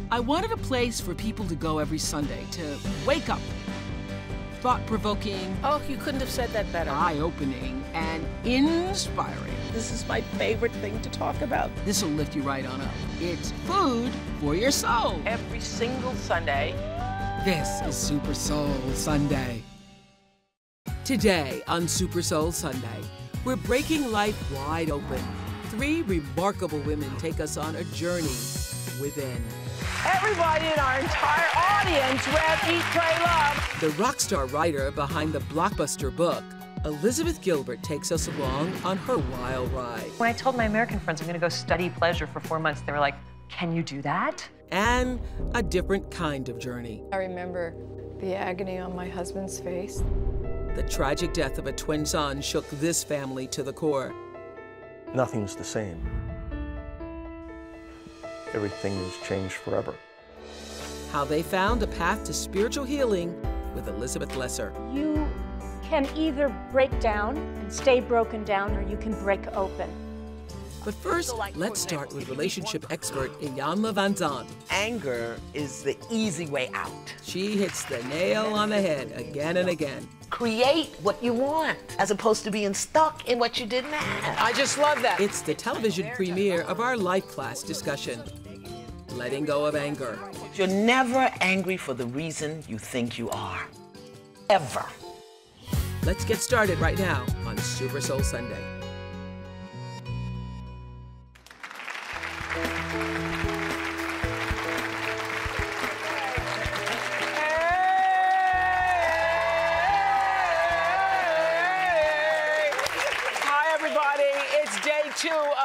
I wanted a place for people to go every Sunday to wake up. Thought-provoking. Oh, you couldn't have said that better. Eye-opening and inspiring. This is my favorite thing to talk about. This will lift you right on up. It's food for your soul. Every single Sunday. This is Super Soul Sunday. Today on Super Soul Sunday, we're breaking life wide open. 3 remarkable women take us on a journey within. Everybody in our entire audience read Eat, Pray, Love. The rock star writer behind the blockbuster book, Elizabeth Gilbert, takes us along on her wild ride. When I told my American friends I'm going to go study pleasure for 4 months, they were like, can you do that? And a different kind of journey. I remember the agony on my husband's face. The tragic death of a twin son shook this family to the core. Nothing's the same. Everything has changed forever. How they found a path to spiritual healing with Elizabeth Lesser. You can either break down and stay broken down, or you can break open. But first, let's start with relationship expert Iyanla Vanzant. Anger is the easy way out. She hits the nail on the head again and again. Create what you want, as opposed to being stuck in what you didn't have. I just love that. It's the television premiere of our Lifeclass discussion, Letting Go of Anger. You're never angry for the reason you think you are. Ever. Let's get started right now on Super Soul Sunday.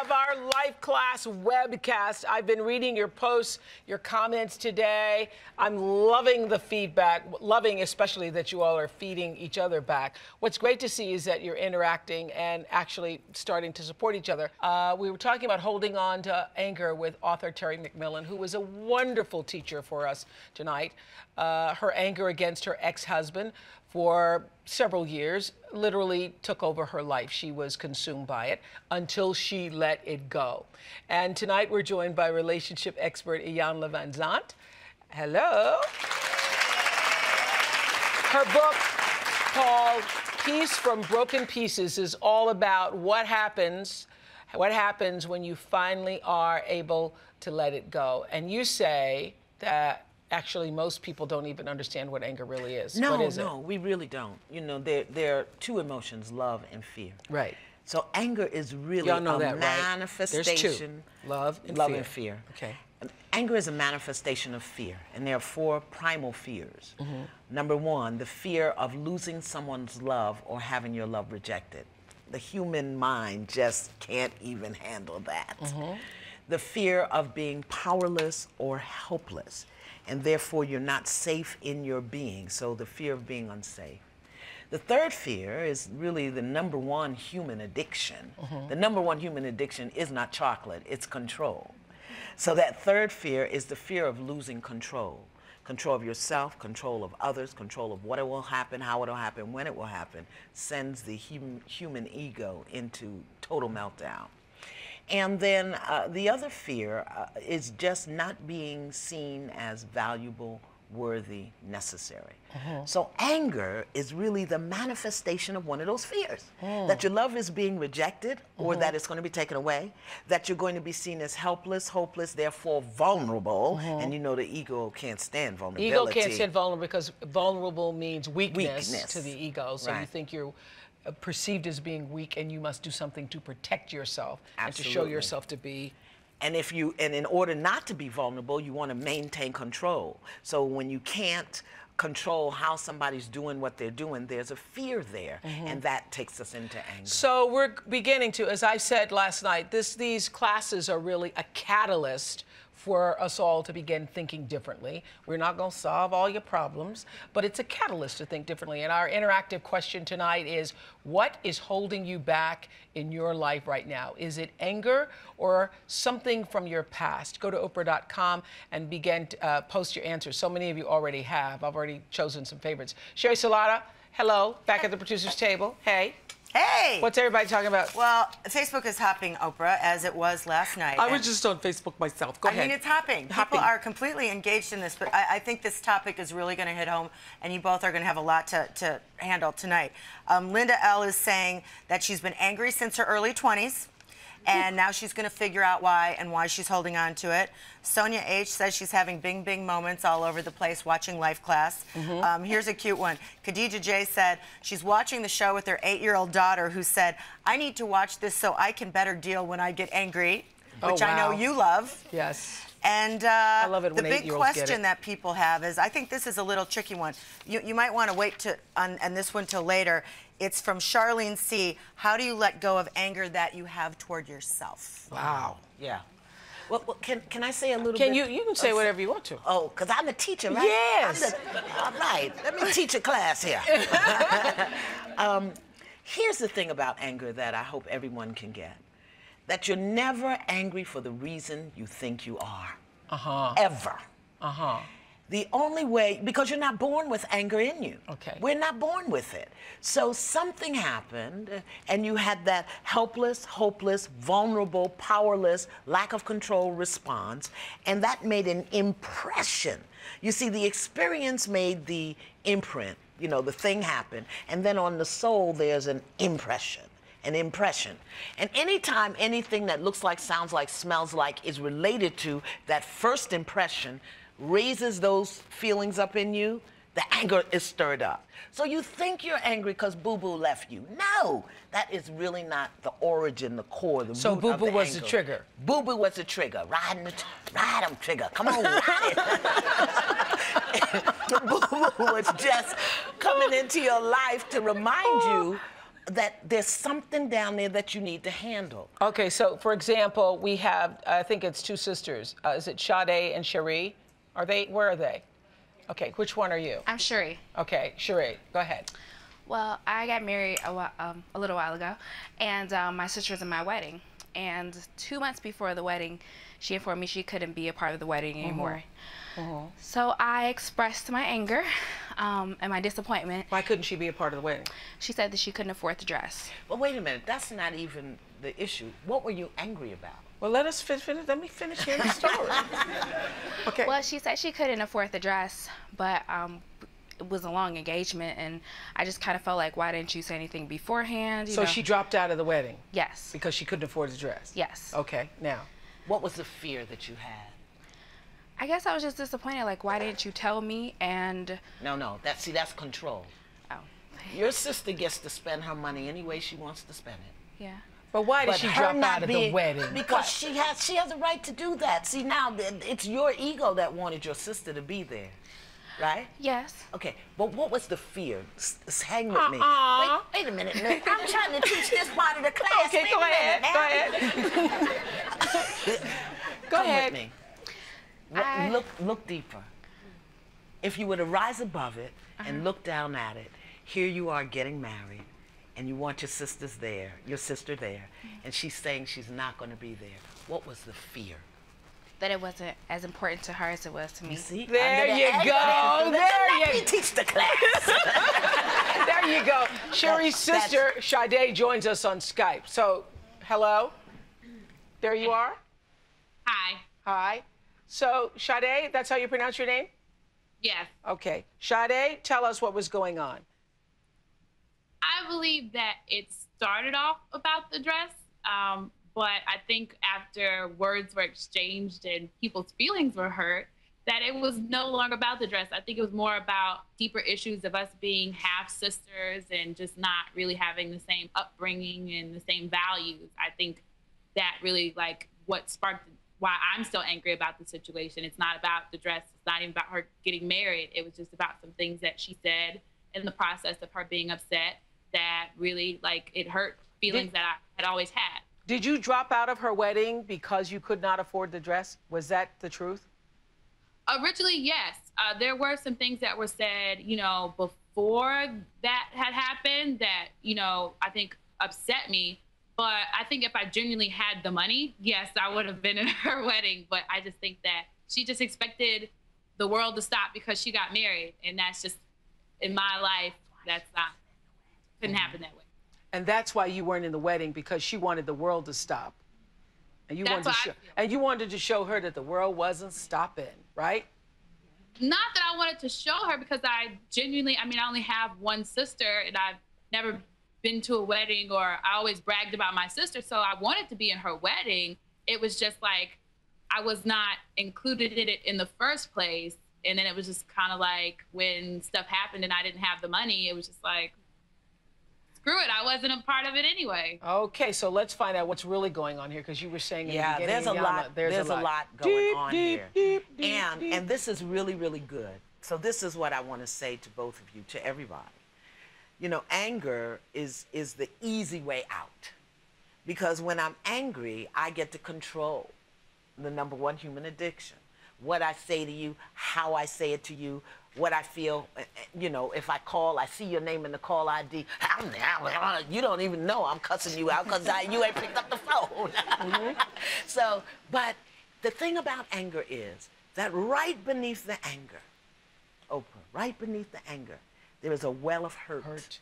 Of our Lifeclass webcast. I've been reading your posts, your comments today. I'm loving the feedback, loving especially that you all are feeding each other back. What's great to see is that you're interacting and actually starting to support each other. We were talking about holding on to anger with author Terry McMillan, who was a wonderful teacher for us tonight. Her anger against her ex-husband for several years literally took over her life. She was consumed by it until she let it go. And tonight we're joined by relationship expert Iyanla Vanzant. Hello. Her book called Peace from Broken Pieces is all about what happens when you finally are able to let it go. And you say that actually, most people don't even understand what anger really is. No, what is no, we really don't. You know, there are 2 emotions, love and fear. Right. So anger is really Y'all know that, manifestation. Right? There's 2, love and fear. Okay. Anger is a manifestation of fear, and there are 4 primal fears. Number 1, the fear of losing someone's love or having your love rejected. The human mind just can't even handle that. The fear of being powerless or helpless, and therefore you're not safe in your being, so the fear of being unsafe. The 3rd fear is really the number 1 human addiction. The number 1 human addiction is not chocolate, it's control. So that 3rd fear is the fear of losing control. Control of yourself, control of others, control of what it will happen, how it will happen, when it will happen, sends the human ego into total meltdown. And then the other fear is just not being seen as valuable, worthy, necessary. So anger is really the manifestation of one of those fears. That your love is being rejected, or that it's going to be taken away, that you're going to be seen as helpless, hopeless, therefore vulnerable. And you know the ego can't stand vulnerability. Ego can't stand vulnerable because vulnerable means weakness to the ego. So you think you're perceived as being weak, and you must do something to protect yourself and to show yourself to be. And in order not to be vulnerable, you want to maintain control. So when you can't control how somebody's doing what they're doing, there's a fear there, and that takes us into anger. So we're beginning to, as I said last night, these classes are really a catalyst for us all to begin thinking differently. We're not going to solve all your problems, but it's a catalyst to think differently. And our interactive question tonight is, what is holding you back in your life right now? Is it anger or something from your past? Go to Oprah.com and begin to post your answers. So many of you already have. I've already chosen some favorites. Sherry Salata, hello, back at the producer's table. Hey. Hey! What's everybody talking about? Well, Facebook is hopping Oprah, as it was last night. I was just on Facebook myself. Go ahead. I mean, it's hopping. People are completely engaged in this, but I think this topic is really going to hit home, and you both are going to have a lot to handle tonight. Linda L. is saying that she's been angry since her early 20s, and now she's going to figure out why and why she's holding on to it. Sonia H. says she's having bing bing moments all over the place watching Lifeclass. Here's a cute one. Khadija J. said she's watching the show with her 8-year-old daughter, who said, I need to watch this so I can better deal when I get angry, which I know you love. Yes. And I love it when the big 8-year-olds question get it. that people have is, I think this is a little tricky one. You might want to wait on this one till later. It's from Charlene C. How do you let go of anger that you have toward yourself? Wow. Yeah. Well, can I say a little Can bit? you can say whatever you want to. Oh, because I'm a teacher, right? Yes. All right. Let me teach a class here. Here's the thing about anger that I hope everyone can get. That you're never angry for the reason you think you are. Ever. The only way, because you're not born with anger in you. Okay. We're not born with it. So something happened, and you had that helpless, hopeless, vulnerable, powerless, lack of control response, and that made an impression. You see, the experience made the imprint, you know, the thing happened, and then on the soul, there's an impression. An impression. And anytime anything that looks like, sounds like, smells like is related to that first impression, raises those feelings up in you, the anger is stirred up. So you think you're angry because Boo-Boo left you. No, that is really not the origin, the core, the root of the anger. So Boo-Boo was the trigger. Boo-Boo was the trigger. Ride him, trigger. Come on, ride it. Boo-Boo was just coming into your life to remind you that there's something down there that you need to handle. Okay, so for example, we have, I think it's two sisters. Is it Sade and Cherie? Where are they? Okay, which one are you? I'm Cherie. Okay, Cherie, go ahead. Well, I got married a little while ago, and my sister was in my wedding. And 2 months before the wedding, she informed me she couldn't be a part of the wedding anymore. So I expressed my anger and my disappointment. Why couldn't she be a part of the wedding? She said that she couldn't afford the dress. Well, wait a minute. That's not even the issue. What were you angry about? Well, let me finish hearing the story. Okay. Well, she said she couldn't afford the dress, but it was a long engagement, and I just kind of felt like, why didn't you say anything beforehand? You So know? she dropped out of the wedding? Yes. Because she couldn't afford the dress? Yes. Okay, now. What was the fear that you had? I guess I was just disappointed, like, why didn't you tell me? And No, that's control. Oh. Your sister gets to spend her money any way she wants to spend it. Yeah. But why did she drop out of the wedding? Because she has a right to do that. See, now it's your ego that wanted your sister to be there, right? Yes. Okay, but what was the fear? Hang with me. Wait a minute, Nick. I'm trying to teach this part of the class. Okay, go ahead. Go ahead. With me. Look deeper. If you were to rise above it and look down at it, here you are getting married, and you want your sister there, and she's saying she's not going to be there. What was the fear? That it wasn't as important to her as it was to me. You see? There you go. Let me teach the class. There you go. Cherie's sister, Sade, joins us on Skype. So, hello? There you are? Hi. Hi. So, Sade, that's how you pronounce your name? Yes. Okay. Sade, tell us what was going on. I believe that it started off about the dress, but I think after words were exchanged and people's feelings were hurt, that it was no longer about the dress. I think it was more about deeper issues of us being half sisters and just not really having the same upbringing and the same values. I think that really like what sparked why I'm still angry about the situation. It's not about the dress. It's not even about her getting married. It was just about some things that she said in the process of her being upset that really, like, it hurt feelings that I had always had. Did you drop out of her wedding because you could not afford the dress? Was that the truth? Originally, yes. There were some things that were said, you know, before that had happened that, you know, I think upset me. But I think if I genuinely had the money, yes, I would have been in her wedding. But I just think that she just expected the world to stop because she got married. And that's just, in my life, that's not, couldn't happen that way. And that's why you weren't in the wedding, because she wanted the world to stop. And you wanted to show her that the world wasn't stopping, right? Not that I wanted to show her, because I genuinely, I mean, I only have one sister, and I've never been to a wedding, or I always bragged about my sister, so I wanted to be in her wedding. It was just like, I was not included in it in the first place. And then it was just kind of like, when stuff happened and I didn't have the money, it was just like, screw it, I wasn't a part of it anyway. Okay, so let's find out what's really going on here, because you were saying in the beginning, there's a lot. There's a lot going on here, and this is really, really good. So this is what I want to say to both of you, to everybody. You know, anger is the easy way out, because when I'm angry, I get to control the #1 human addiction. What I say to you, how I say it to you, what I feel. You know, if I call, I see your name in the call ID. You don't even know I'm cussing you out because you ain't picked up the phone. So, but the thing about anger is that right beneath the anger, Oprah, right beneath the anger, there is a well of hurt.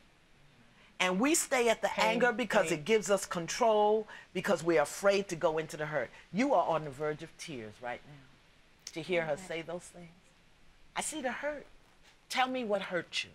And we stay at the anger because it gives us control, because we're afraid to go into the hurt. You are on the verge of tears right now to hear her say those things. I see the hurt. Tell me what hurt you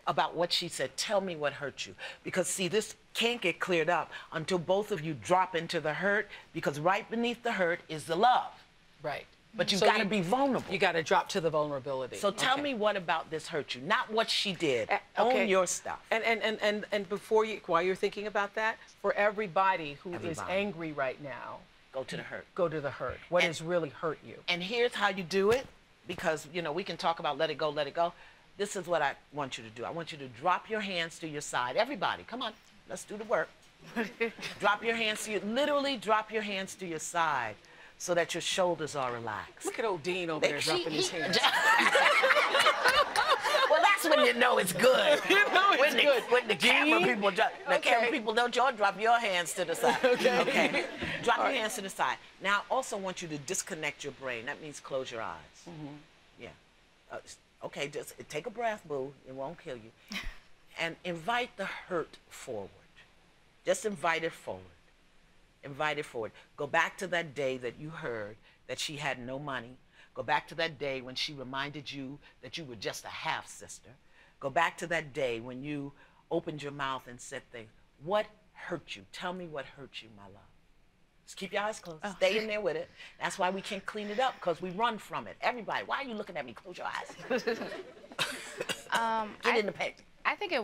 about what she said. Tell me what hurt you. Because, see, this can't get cleared up until both of you drop into the hurt, because right beneath the hurt is the love. Right. But you've got to be vulnerable. You got to drop to the vulnerability. So tell me what about this hurt you, not what she did. Own your stuff. And before you, while you're thinking about that, for everybody who is angry right now, go to the hurt. Go to the hurt. What has really hurt you? And here's how you do it, because, you know, we can talk about let it go, let it go. This is what I want you to do. I want you to drop your hands to your side. Everybody, come on, let's do the work. Drop your hands to your, literally drop your hands to your side, so that your shoulders are relaxed. Look at old Dean over there dropping his hands. Well, that's when you know it's good. You know it's good. When the camera people drop, camera people don't y'all drop your hands to the side. Okay. Drop your hands to the side. Now, I also want you to disconnect your brain. That means close your eyes. Yeah. Okay, just take a breath, boo. It won't kill you. And invite the hurt forward. Just invite it forward. Invite it forward. Go back to that day that you heard that she had no money. Go back to that day when she reminded you that you were just a half-sister. Go back to that day when you opened your mouth and said things. What hurt you? Tell me what hurt you, my love. Just keep your eyes closed. Stay in there with it. That's why we can't clean it up, because we run from it. Everybody, why are you looking at me? Close your eyes. Get in the paper. I think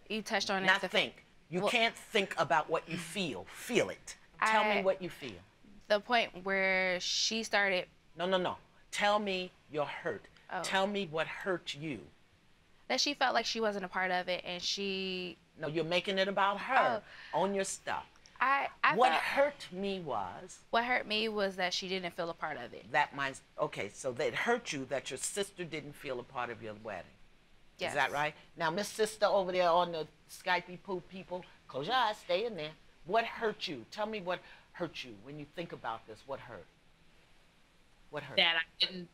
you touched on it. Not think. You can't think about what you feel. Feel it. Tell me what you feel. The point where she started. No. Tell me your hurt. Tell me what hurt you. That she felt like she wasn't a part of it, and she. No, you're making it about her. Own your stuff. What hurt me was. What hurt me was that she didn't feel a part of it. Okay, so that hurt you that your sister didn't feel a part of your wedding. Yes. Is that right? Now, Miss Sister over there on the Skypey poo people, close your eyes, stay in there. What hurt you? Tell me what hurt you when you think about this. What hurt? What hurt? That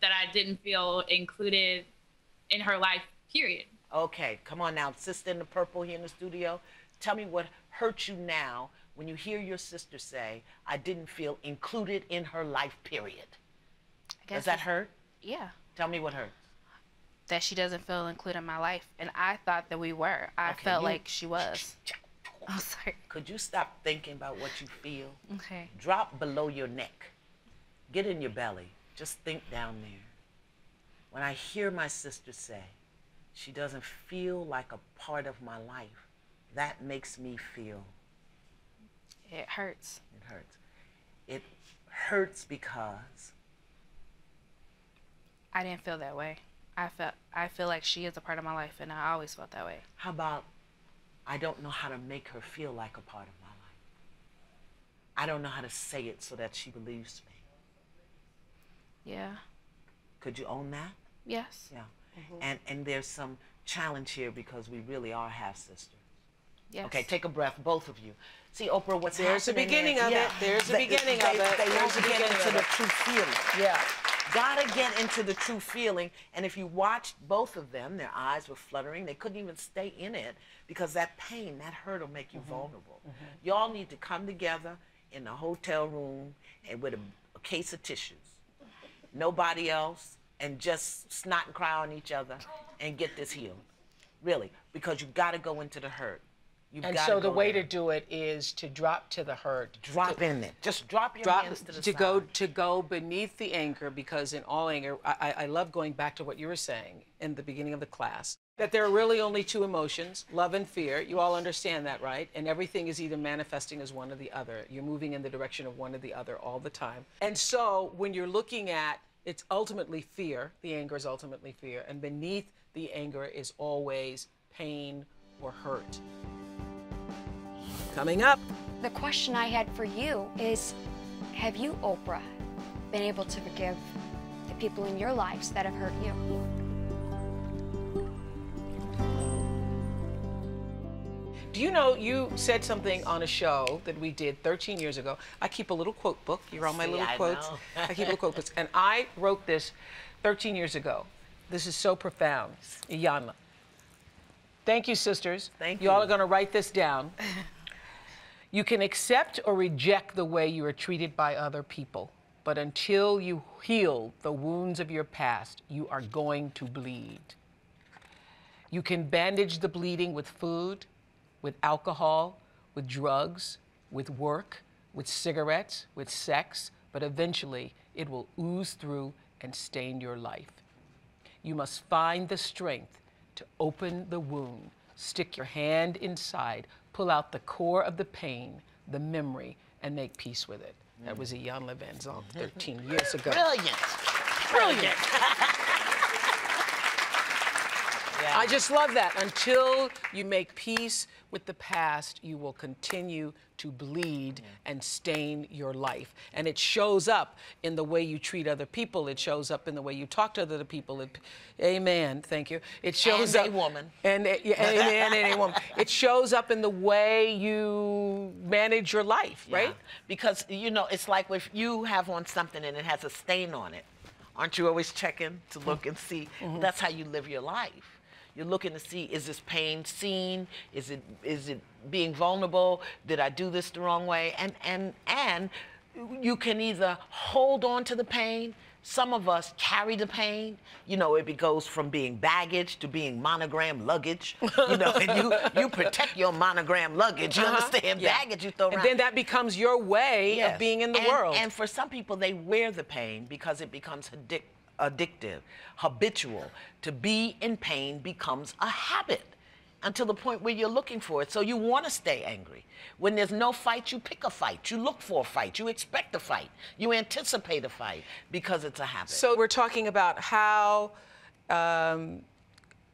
I didn't feel included in her life, period. Okay, come on now. Sister in the purple here in the studio. Tell me what hurt you now when you hear your sister say, I didn't feel included in her life, period. Does that hurt? Yeah. Tell me what hurt. That she doesn't feel included in my life. And I thought that we were. I felt like she was. I'm sorry. Could you stop thinking about what you feel? Okay. Drop below your neck. Get in your belly. Just think down there. When I hear my sister say, she doesn't feel like a part of my life, that makes me feel. It hurts. It hurts. It hurts because. I didn't feel that way. I feel like she is a part of my life, and I always felt that way. How about, I don't know how to make her feel like a part of my life. I don't know how to say it so that she believes me. Yeah. Could you own that? Yes. Yeah. And there's some challenge here because we really are half-sisters. Yes. Okay, take a breath, both of you. See, Oprah, what's There's the happening beginning of it. There's the beginning of it. They won't get into the true feeling. Yeah. Gotta get into the true feeling. And if you watched both of them, their eyes were fluttering. They couldn't even stay in it because that pain, that hurt will make you vulnerable. Y'all need to come together in a hotel room and with a case of tissues. Nobody else, and just snot and cry on each other and get this healed. Really, because you gotta go into the hurt. And so the way to do it is to drop to the hurt. Drop in it. Just drop your hands to the side. To go beneath the anger, because in all anger, I love going back to what you were saying in the beginning of the class, that there are really only two emotions, love and fear. You all understand that, right? And everything is either manifesting as one or the other. You're moving in the direction of one or the other all the time. And so when you're looking at, it's ultimately fear, the anger is ultimately fear, and beneath the anger is always pain or hurt. Coming up. The question I had for you is, have you, Oprah, been able to forgive the people in your lives that have hurt you? Do you know, you said something on a show that we did 13 years ago. I keep a little quote book. You're on my little quotes. I keep little quote books. And I wrote this 13 years ago. This is so profound. Iyanla. Thank you, sisters. Thank you. You all are going to write this down. You can accept or reject the way you are treated by other people, but until you heal the wounds of your past, you are going to bleed. You can bandage the bleeding with food, with alcohol, with drugs, with work, with cigarettes, with sex, but eventually it will ooze through and stain your life. You must find the strength to open the wound, stick your hand inside, pull out the core of the pain, the memory, and make peace with it. That was Iyanla Vanzant 13 years ago. Brilliant. Brilliant. Yeah. I just love that. Until you make peace with the past, you will continue to bleed and stain your life. And it shows up in the way you treat other people. It shows up in the way you talk to other people. Amen. Thank you. It shows up. And a woman. And a woman. It shows up in the way you manage your life, right? Because, you know, it's like if you have on something and it has a stain on it, aren't you always checking to look and see? That's how you live your life. You're looking to see, is this pain seen? Is it being vulnerable? Did I do this the wrong way? And you can either hold on to the pain. Some of us carry the pain. You know, it goes from being baggage to being monogram luggage. You know, and you protect your monogram luggage. You understand? Baggage you throw around. And then that becomes your way of being in the world. And for some people, they wear the pain because it becomes addictive, habitual. To be in pain becomes a habit until the point where you're looking for it. So you want to stay angry. When there's no fight, you pick a fight. You look for a fight. You expect a fight. You anticipate a fight because it's a habit. So we're talking about how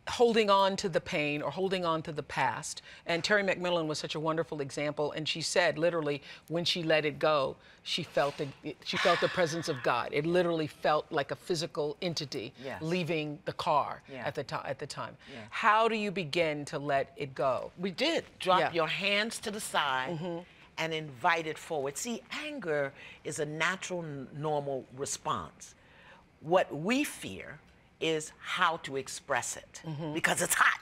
holding on to the pain or holding on to the past. And Terry McMillan was such a wonderful example. And she said, literally, when she let it go, she felt the presence of God. It literally felt like a physical entity leaving the car at the time. How do you begin to let it go? We did. Drop your hands to the side and invite it forward. See, anger is a natural, normal response. What we fear is how to express it because it's hot.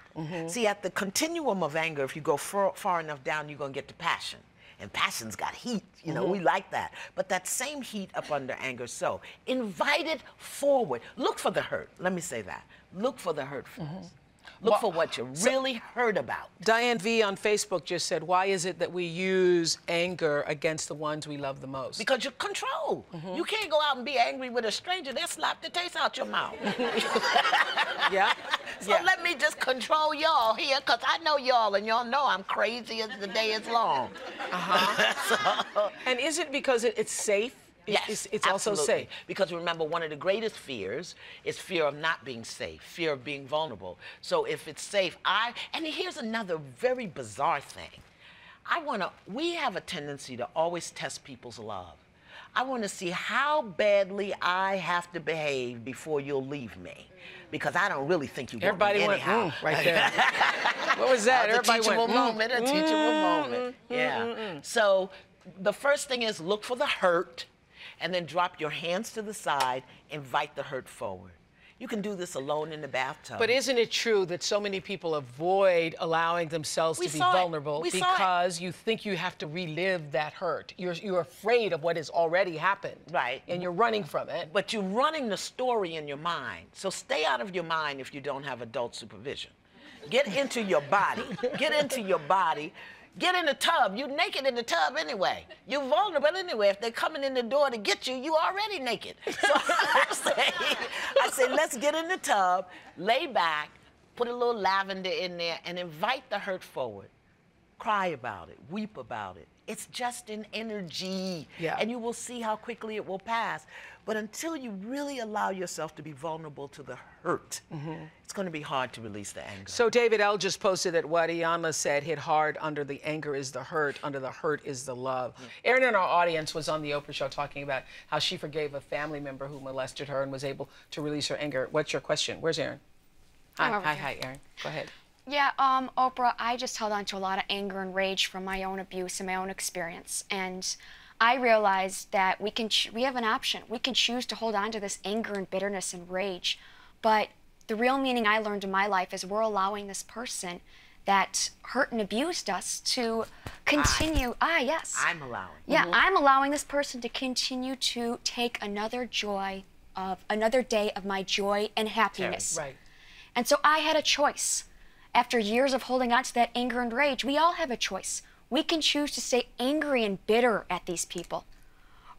See, at the continuum of anger, if you go far enough down, you're going to get to passion. And passion's got heat, you know, we like that. But that same heat up under anger, so invite it forward. Look for the hurt. Let me say that. Look for the hurt first. Look for what you're really hurt about. Diane V on Facebook just said, why is it that we use anger against the ones we love the most? Because you're controlled. You can't go out and be angry with a stranger. They'll slap the taste out your mouth. So let me just control y'all here, because I know y'all, and y'all know I'm crazy as the day is long. And is it because it's safe? Yes, it's also safe. Because remember, one of the greatest fears is fear of not being safe, fear of being vulnerable. So if it's safe, and here's another very bizarre thing. We have a tendency to always test people's love. I want to see how badly I have to behave before you'll leave me. Because I don't really think you want me anyhow. Right there. What was that? A teachable moment, a teachable moment. So the first thing is look for the hurt. and then drop your hands to the side, invite the hurt forward. You can do this alone in the bathtub. But isn't it true that so many people avoid allowing themselves to be vulnerable because you think you have to relive that hurt? You're afraid of what has already happened. Right. And you're running from it. But you're running the story in your mind. So stay out of your mind if you don't have adult supervision. Get into your body. Get into your body. Get in the tub. You're naked in the tub anyway. You're vulnerable anyway. If they're coming in the door to get you, you're already naked. So I say, let's get in the tub, lay back, put a little lavender in there, and invite the hurt forward. Cry about it. Weep about it. It's just an energy. Yeah. And you will see how quickly it will pass. But until you really allow yourself to be vulnerable to the hurt, it's going to be hard to release the anger. So David L. just posted that what Iyanla said hit hard. Under the anger is the hurt. Under the hurt is the love. Erin in our audience was on the Oprah show talking about how she forgave a family member who molested her and was able to release her anger. What's your question? Where's Erin? Hi, Erin. Go ahead. Yeah, Oprah, I just held on to a lot of anger and rage from my own abuse and my own experience. And I realized that we have an option. We can choose to hold on to this anger and bitterness and rage. But the real meaning I learned in my life is we're allowing this person that hurt and abused us to continue. Yes. I'm allowing. Yeah, I'm allowing this person to continue to take another day of my joy and happiness. Right. And so I had a choice. After years of holding on to that anger and rage, we all have a choice. We can choose to stay angry and bitter at these people,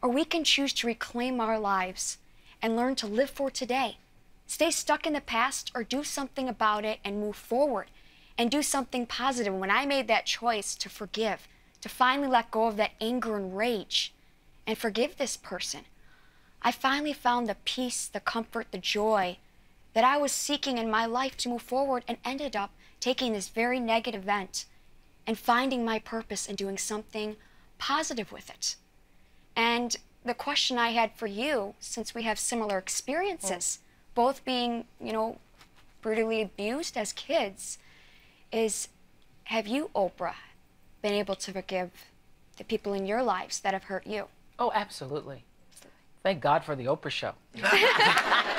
or we can choose to reclaim our lives and learn to live for today. Stay stuck in the past or do something about it and move forward and do something positive. When I made that choice to forgive, to finally let go of that anger and rage and forgive this person, I finally found the peace, the comfort, the joy that I was seeking in my life to move forward, and ended up taking this very negative event and finding my purpose and doing something positive with it. And the question I had for you, since we have similar experiences, both being, brutally abused as kids, is have you, Oprah, been able to forgive the people in your lives that have hurt you? Oh, absolutely. Thank God for the Oprah show.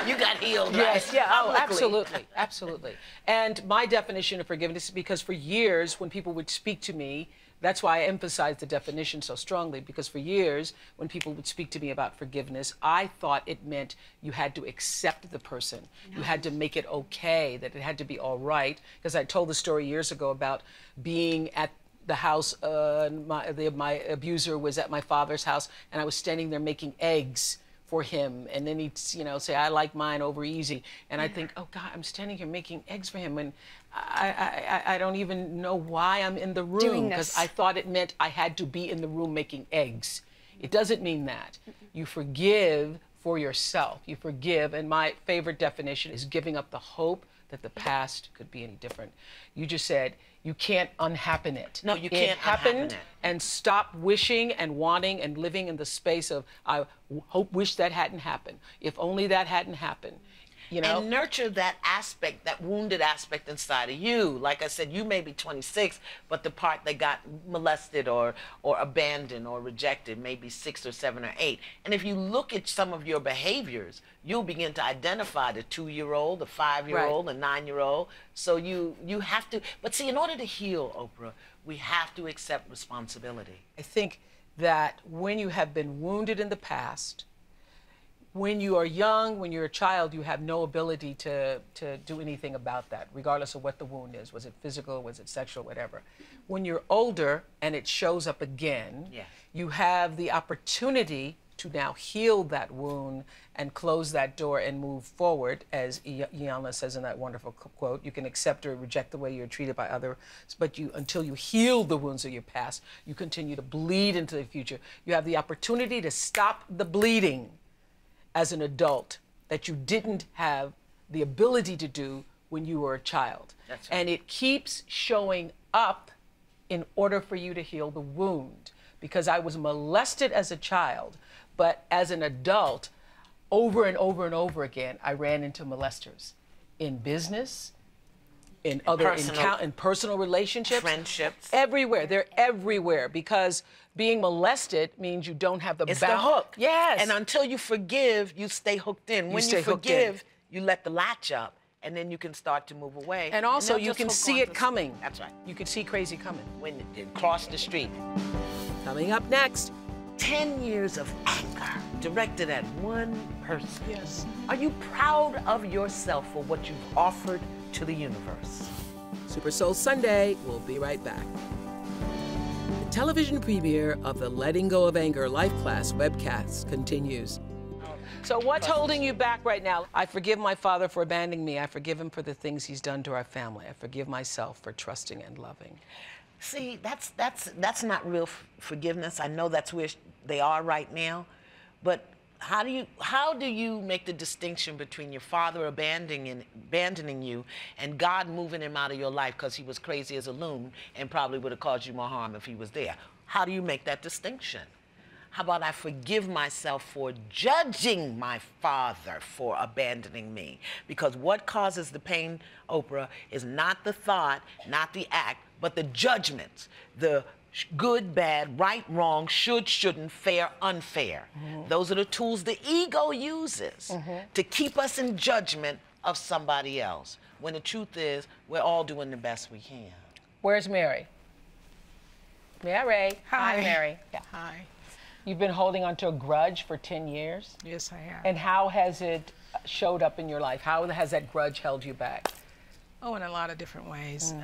You got healed, yes, right? yeah, oh, Publicly. absolutely, absolutely. And my definition of forgiveness, because for years when people would speak to me, that's why I emphasize the definition so strongly, because for years when people would speak to me about forgiveness, I thought it meant you had to accept the person. No. You had to make it okay, that it had to be all right. Because I told the story years ago about being at the house, my abuser was at my father's house, and I was standing there making eggs for him, and then he'd say, I like mine over easy, and I think, oh God, I'm standing here making eggs for him, and I don't even know why I'm in the room, because I thought it meant I had to be in the room making eggs. It doesn't mean that. You forgive for yourself. You forgive, and my favorite definition is giving up the hope that the past could be any different. You just said, you can't unhappen it. No, you can't happened, unhappen it. And stop wishing and wanting and living in the space of, I wish that hadn't happened. If only that hadn't happened. And nurture that aspect, that wounded aspect inside of you. Like I said, you may be 26, but the part that got molested or abandoned or rejected may be 6 or 7 or 8. And if you look at some of your behaviors, you'll begin to identify the 2-year-old, the 5-year-old, the 9-year-old. So you have to, but see, in order to heal, Oprah, we have to accept responsibility. I think that when you have been wounded in the past, when you are young, when you're a child, you have no ability to do anything about that, regardless of what the wound is. Was it physical, was it sexual, whatever. When you're older and it shows up again, you have the opportunity to now heal that wound and close that door and move forward, as Iyanla says in that wonderful quote. You can accept or reject the way you're treated by others, but until you heal the wounds of your past, you continue to bleed into the future. You have the opportunity to stop the bleeding as an adult that you didn't have the ability to do when you were a child. That's right. And it keeps showing up in order for you to heal the wound. Because I was molested as a child, but as an adult, over and over and over again, I ran into molesters in business, in personal relationships, friendships, everywhere. They're everywhere because being molested means you don't have the it's the hook. Yes. And until you forgive, you stay hooked in. When you forgive, you let the latch up, and then you can start to move away. And also, you can see it coming. That's right. You can see crazy coming. When it crossed the street. Coming up next. 10 years of anger directed at one person. Yes. Are you proud of yourself for what you've offered to the universe? Super Soul Sunday. We'll be right back. The television premiere of the Letting Go of Anger Lifeclass webcast continues. So what's holding you back right now? I forgive my father for abandoning me. I forgive him for the things he's done to our family. I forgive myself for trusting and loving. See, that's not real forgiveness. I know that's where they are right now, but how do you make the distinction between your father abandoning you and God moving him out of your life because he was crazy as a loon and probably would have caused you more harm if he was there? How do you make that distinction? How about I forgive myself for judging my father for abandoning me? Because what causes the pain, Oprah, is not the thought, not the act, but the judgments, the good, bad, right, wrong, should, shouldn't, fair, unfair. Those are the tools the ego uses to keep us in judgment of somebody else, when the truth is we're all doing the best we can. Where's Mary? Mary. Hi. Hi, Mary. Yeah. Hi. You've been holding on to a grudge for 10 years? Yes, I have. And how has it showed up in your life? How has that grudge held you back? Oh, in a lot of different ways.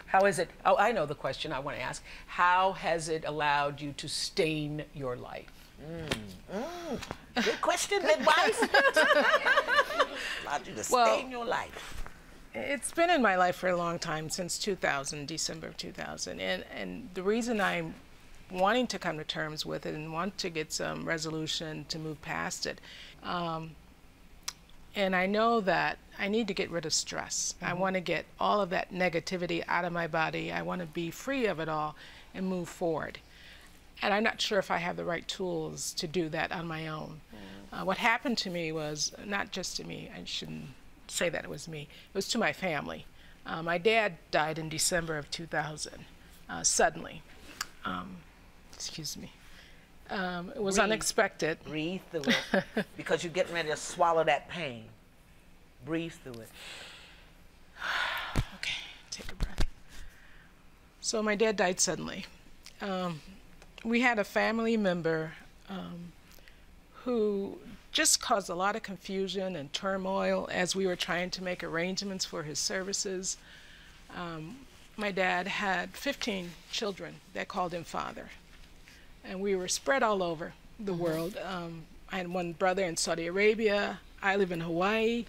How is it, oh, I know the question I want to ask. How has it allowed you to stain your life? Good question, midwife. Allowed you to stain your life. It's been in my life for a long time, since 2000, December of 2000. And the reason I'm wanting to come to terms with it and want to get some resolution to move past it, and I know that I need to get rid of stress. I want to get all of that negativity out of my body. I want to be free of it all and move forward. And I'm not sure if I have the right tools to do that on my own. What happened to me was, not just to me, I shouldn't say that it was me, it was to my family. My dad died in December of 2000, suddenly. Excuse me. It was unexpected. Breathe through it, because you're getting ready to swallow that pain. Breathe through it. Okay, take a breath. So my dad died suddenly. We had a family member who just caused a lot of confusion and turmoil as we were trying to make arrangements for his services. My dad had 15 children that called him father. And we were spread all over the world. I had one brother in Saudi Arabia. I live in Hawaii.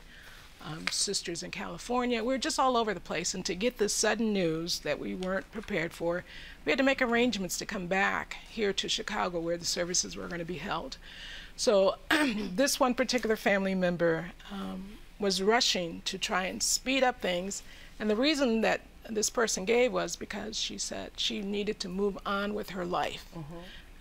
Sisters in California. We were just all over the place. And to get this sudden news that we weren't prepared for, we had to make arrangements to come back here to Chicago where the services were going to be held. So this one particular family member was rushing to try and speed up things. And the reason that this person gave was because she said she needed to move on with her life.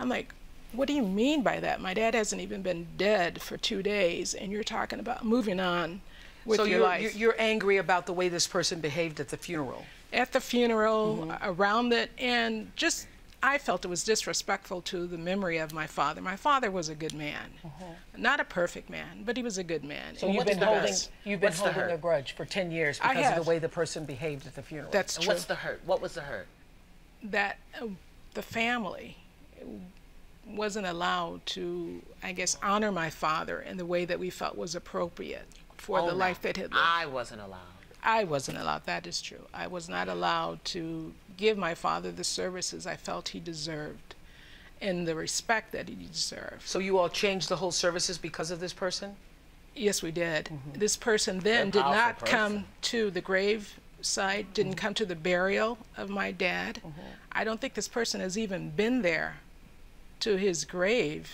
I'm like, what do you mean by that? My dad hasn't even been dead for 2 days, and you're talking about moving on with your life. So you're angry about the way this person behaved at the funeral? At the funeral, around it, and just, I felt it was disrespectful to the memory of my father. My father was a good man. Not a perfect man, but he was a good man. So you've been holding a grudge for 10 years because of the way the person behaved at the funeral. That's true. What's the hurt? What was the hurt? That the family wasn't allowed to, I guess, honor my father in the way that we felt was appropriate for the life that he lived. I wasn't allowed. I wasn't allowed, that is true. I was not allowed to give my father the services I felt he deserved and the respect that he deserved. So you all changed the whole services because of this person? Yes, we did. This person then did not come to the grave site, didn't come to the burial of my dad. I don't think this person has even been there to his grave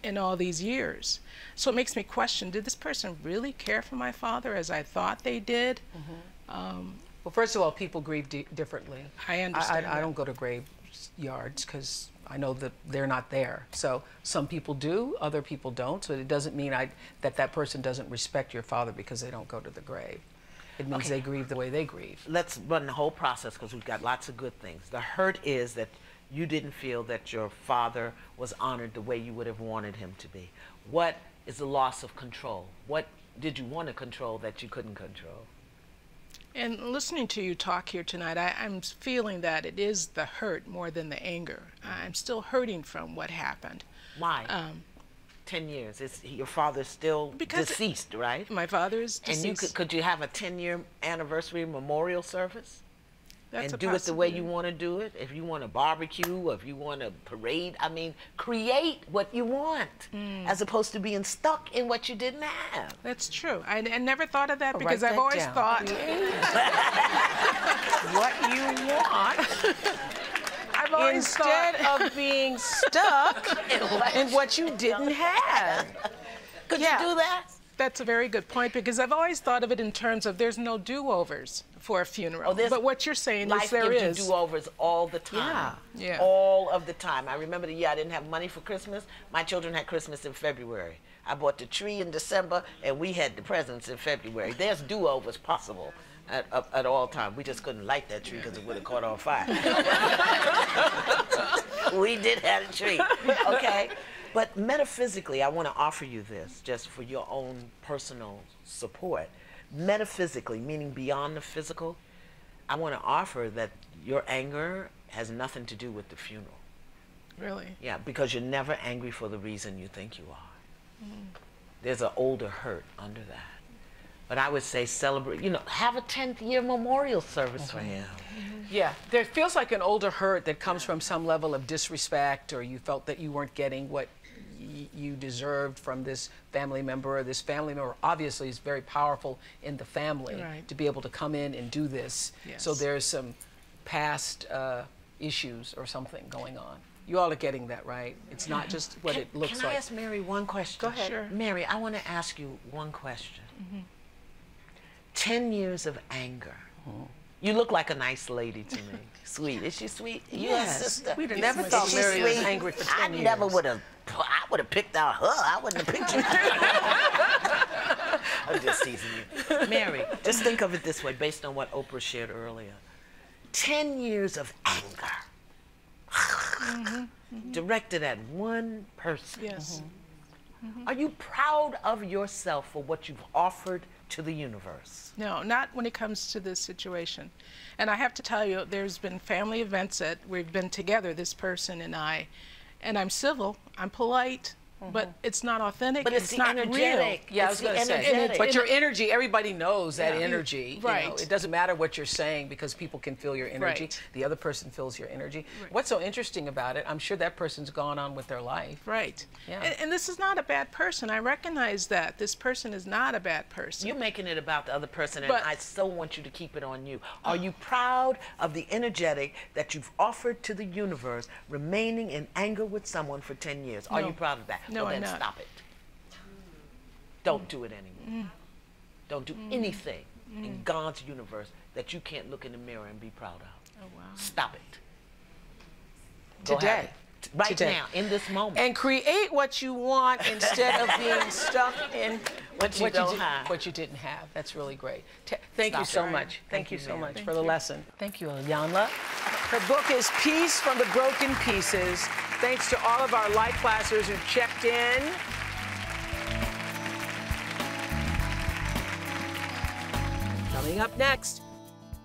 in all these years. So it makes me question, did this person really care for my father as I thought they did? Well, first of all, people grieve differently. I understand. I don't go to graveyards because I know that they're not there. So some people do, other people don't. So it doesn't mean that person doesn't respect your father because they don't go to the grave. it means they grieve the way they grieve. Let's run the whole process because we've got lots of good things. The hurt is that you didn't feel that your father was honored the way you would have wanted him to be. What is the loss of control? What did you want to control that you couldn't control? And listening to you talk here tonight, I'm feeling that it is the hurt more than the anger. I'm still hurting from what happened. Why? 10 years. Your father's still deceased, right? My father is deceased. And you could you have a 10-year anniversary memorial service? That's and do it the way you want to do it? If you want a barbecue, or if you want a parade, I mean, create what you want, as opposed to being stuck in what you didn't have. That's true. I never thought of that because I've always thought what you want. I've always instead of being stuck in what you didn't have. Could you do that? That's a very good point because I've always thought of it in terms of there's no do-overs for a funeral. But what you're saying is there is. Life gives you do-overs all the time. Yeah. All of the time. I remember the year I didn't have money for Christmas. My children had Christmas in February. I bought the tree in December, and we had the presents in February. There's do-overs possible at all times. We just couldn't light that tree because it would have caught on fire. We did have a tree, okay? But metaphysically, I want to offer you this just for your own personal support. Metaphysically, meaning beyond the physical, I want to offer that your anger has nothing to do with the funeral. Really? Yeah, because you're never angry for the reason you think you are. There's an older hurt under that. But I would say celebrate, have a 10th year memorial service for him. Yeah, there feels like an older hurt that comes from some level of disrespect, or you felt that you weren't getting what you deserved from this family member, or this family member obviously is very powerful in the family to be able to come in and do this. Yes. So there's some past issues or something going on. You all are getting that, right? It's not just what it looks like. Can I ask Mary one question? Go ahead. Sure. Mary, I want to ask you one question. 10 years of anger. You look like a nice lady to me. Sweet. Is she sweet? Yes. Sister? We'd have never thought Mary was angry for 10 years. I never would have. I would have picked out her. I wouldn't have picked you. I'm just teasing you. Mary, just think of it this way, based on what Oprah shared earlier. 10 years of anger. Directed at one person. Yes. Are you proud of yourself for what you've offered to the universe? No, not when it comes to this situation. And I have to tell you, there's been family events that we've been together, this person and I, and I'm civil, I'm polite, but it's not authentic. But it's not energetic. real. Yeah, I was going to say. But your energy, everybody knows that energy. Right. You know, it doesn't matter what you're saying because people can feel your energy. Right. The other person feels your energy. Right. What's so interesting about it, I'm sure that person's gone on with their life. Right. Yeah. And this is not a bad person. I recognize that. This person is not a bad person. You're making it about the other person, and But- I so want you to keep it on you. Are you proud of the energetic that you've offered to the universe, remaining in anger with someone for 10 years? Are you proud of that? No, well, I'm then not. stop it. Don't do it anymore. Don't do anything in God's universe that you can't look in the mirror and be proud of. Oh, wow. Stop it. Go Today. have it. Right now, in this moment. And create what you want instead of being stuck in What you don't have. What you didn't have. That's really great. Thank you Stop so it. much. Thank you so ma'am. much for the lesson. Thank you, Iyanla. Her book is Peace from the Broken Pieces. Thanks to all of our Lifeclassers who checked in. Coming up next,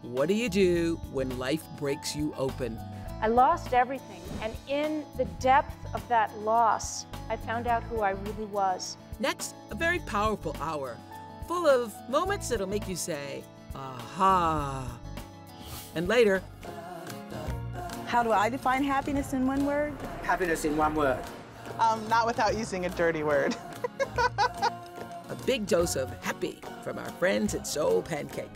what do you do when life breaks you open? I lost everything, and in the depth of that loss, I found out who I really was. Next, a very powerful hour, full of moments that'll make you say, aha. And later, how do I define happiness in one word? Happiness in one word. Not without using a dirty word. a big dose of happy from our friends at SoulPancake.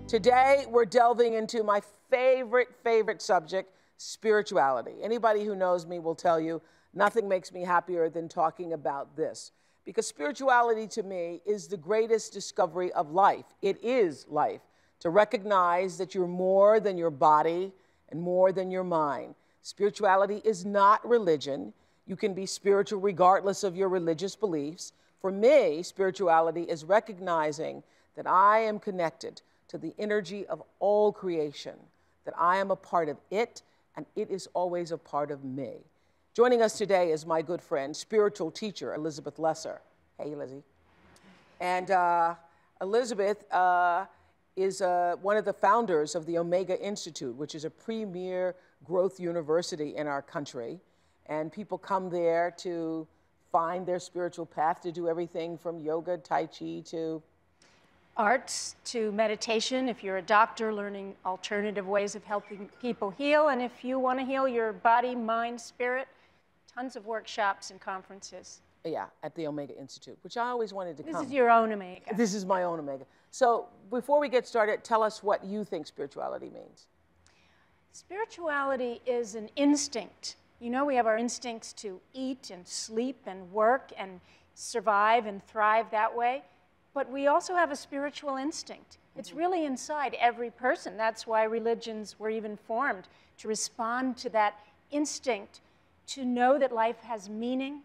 Today, we're delving into my favorite subject, spirituality. Anybody who knows me will tell you nothing makes me happier than talking about this. Because spirituality to me is the greatest discovery of life. It is life. To recognize that you're more than your body and more than your mind. Spirituality is not religion. You can be spiritual regardless of your religious beliefs. For me, spirituality is recognizing that I am connected to the energy of all creation, that I am a part of it, and it is always a part of me. Joining us today is my good friend, spiritual teacher, Elizabeth Lesser. Hey, Lizzie. And Elizabeth is one of the founders of the Omega Institute, which is a premier growth university in our country. And people come there to find their spiritual path, to do everything from yoga, Tai Chi, to arts, to meditation. If you're a doctor, learning alternative ways of helping people heal. And if you want to heal your body, mind, spirit, tons of workshops and conferences. Yeah, at the Omega Institute, which I always wanted to come. This is your own Omega. This is my own Omega. So before we get started, tell us what you think spirituality means. Spirituality is an instinct. You know, we have our instincts to eat and sleep and work and survive and thrive that way. But we also have a spiritual instinct. It's really inside every person. That's why religions were even formed, to respond to that instinct, to know that life has meaning,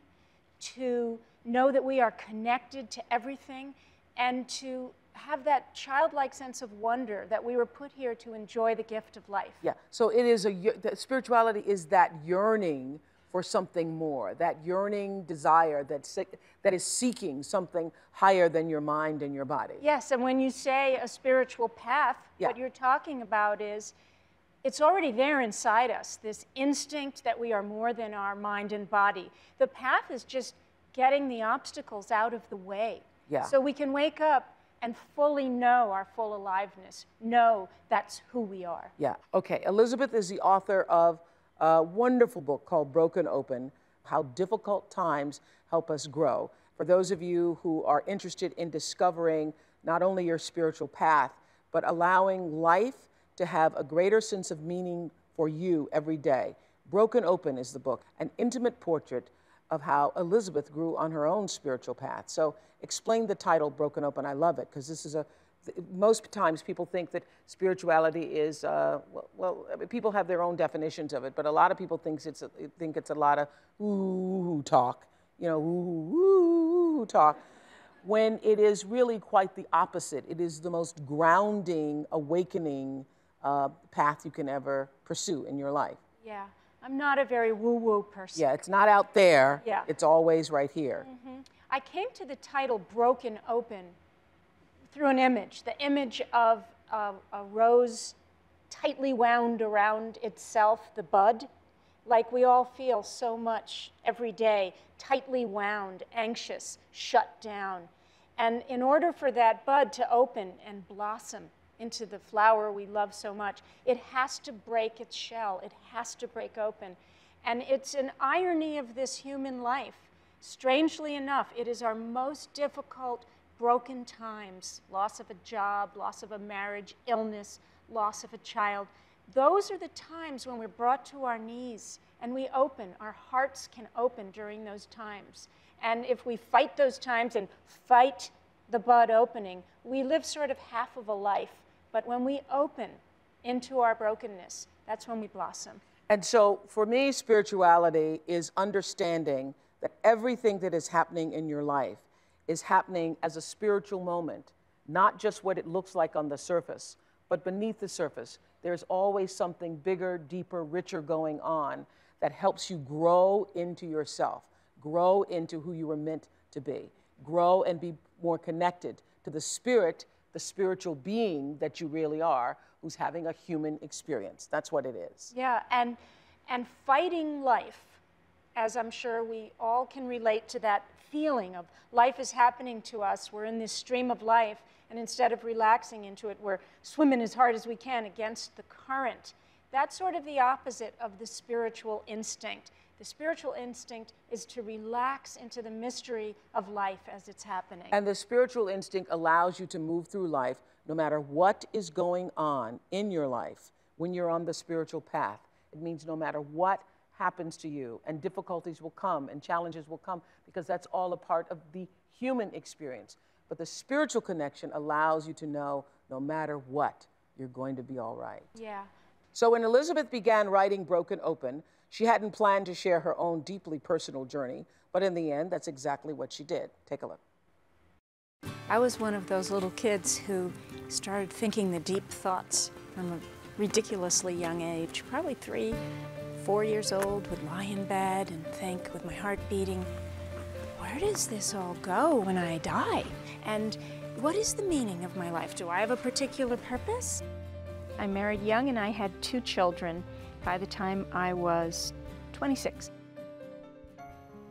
to know that we are connected to everything, and to have that childlike sense of wonder that we were put here to enjoy the gift of life. Yeah, so it is spirituality is that yearning for something more, that yearning desire that is seeking something higher than your mind and your body. Yes, and when you say a spiritual path, what you're talking about is it's already there inside us, this instinct that we are more than our mind and body. The path is just getting the obstacles out of the way. Yeah. So we can wake up and fully know our full aliveness, know that's who we are. Yeah, okay. Elizabeth is the author of a wonderful book called Broken Open, How Difficult Times Help Us Grow. For those of you who are interested in discovering not only your spiritual path, but allowing life to have a greater sense of meaning for you every day. Broken Open is the book, an intimate portrait of how Elizabeth grew on her own spiritual path. So explain the title, Broken Open. I love it, because this is most times people think that spirituality is, well, I mean, people have their own definitions of it, but a lot of people think it's a lot of ooh talk, you know, ooh talk, when it is really quite the opposite. It is the most grounding, awakening path you can ever pursue in your life. Yeah, I'm not a very woo-woo person. Yeah, it's not out there. Yeah. It's always right here. Mm-hmm. I came to the title Broken Open through an image, the image of a rose tightly wound around itself, the bud, like we all feel so much every day, tightly wound, anxious, shut down. And in order for that bud to open and blossom into the flower we love so much, it has to break its shell. It has to break open. And it's an irony of this human life. Strangely enough, it is our most difficult broken times, loss of a job, loss of a marriage, illness, loss of a child. Those are the times when we're brought to our knees and we open. Our hearts can open during those times. And if we fight those times and fight the bud opening, we live sort of half of a life. But when we open into our brokenness, that's when we blossom. And so for me, spirituality is understanding that everything that is happening in your life is happening as a spiritual moment, not just what it looks like on the surface, but beneath the surface. There's always something bigger, deeper, richer going on that helps you grow into yourself, grow into who you were meant to be, grow and be more connected to the spirit, the spiritual being that you really are, who's having a human experience. That's what it is. Yeah, and fighting life, as I'm sure we all can relate to that feeling of life is happening to us, we're in this stream of life, and instead of relaxing into it, we're swimming as hard as we can against the current. That's sort of the opposite of the spiritual instinct. The spiritual instinct is to relax into the mystery of life as it's happening. And the spiritual instinct allows you to move through life no matter what is going on in your life when you're on the spiritual path. It means no matter what happens to you, and difficulties will come and challenges will come, because that's all a part of the human experience. But the spiritual connection allows you to know no matter what, you're going to be all right. Yeah. So when Elizabeth began writing Broken Open, She hadn't planned to share her own deeply personal journey, but in the end, that's exactly what she did. Take a look. I was one of those little kids who started thinking the deep thoughts from a ridiculously young age, probably 3, 4 years old, would lie in bed and think with my heart beating, where does this all go when I die? And what is the meaning of my life? Do I have a particular purpose? I married young and I had 2 children by the time I was 26.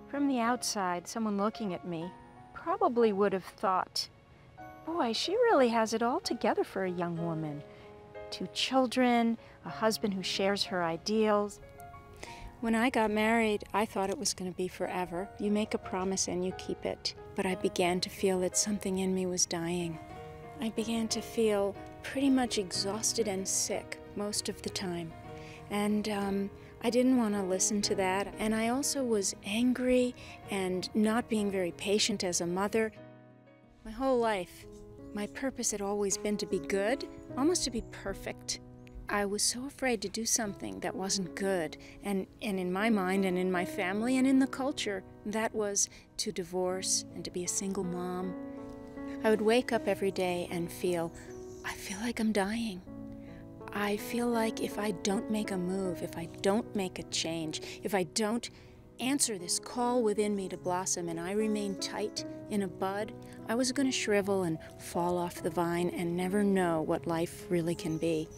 From the outside, someone looking at me probably would have thought, boy, she really has it all together for a young woman. 2 children, a husband who shares her ideals. When I got married, I thought it was going to be forever. You make a promise and you keep it. But I began to feel that something in me was dying. I began to feel pretty much exhausted and sick most of the time. And I didn't want to listen to that. And I also was angry and not being very patient as a mother. My whole life, my purpose had always been to be good, almost to be perfect. I was so afraid to do something that wasn't good. And in my mind and in my family and in the culture, that was to divorce and to be a single mom. I would wake up every day and I feel like I'm dying. I feel like if I don't make a move, if I don't make a change, if I don't answer this call within me to blossom and I remain tight in a bud, I was going to shrivel and fall off the vine and never know what life really can be.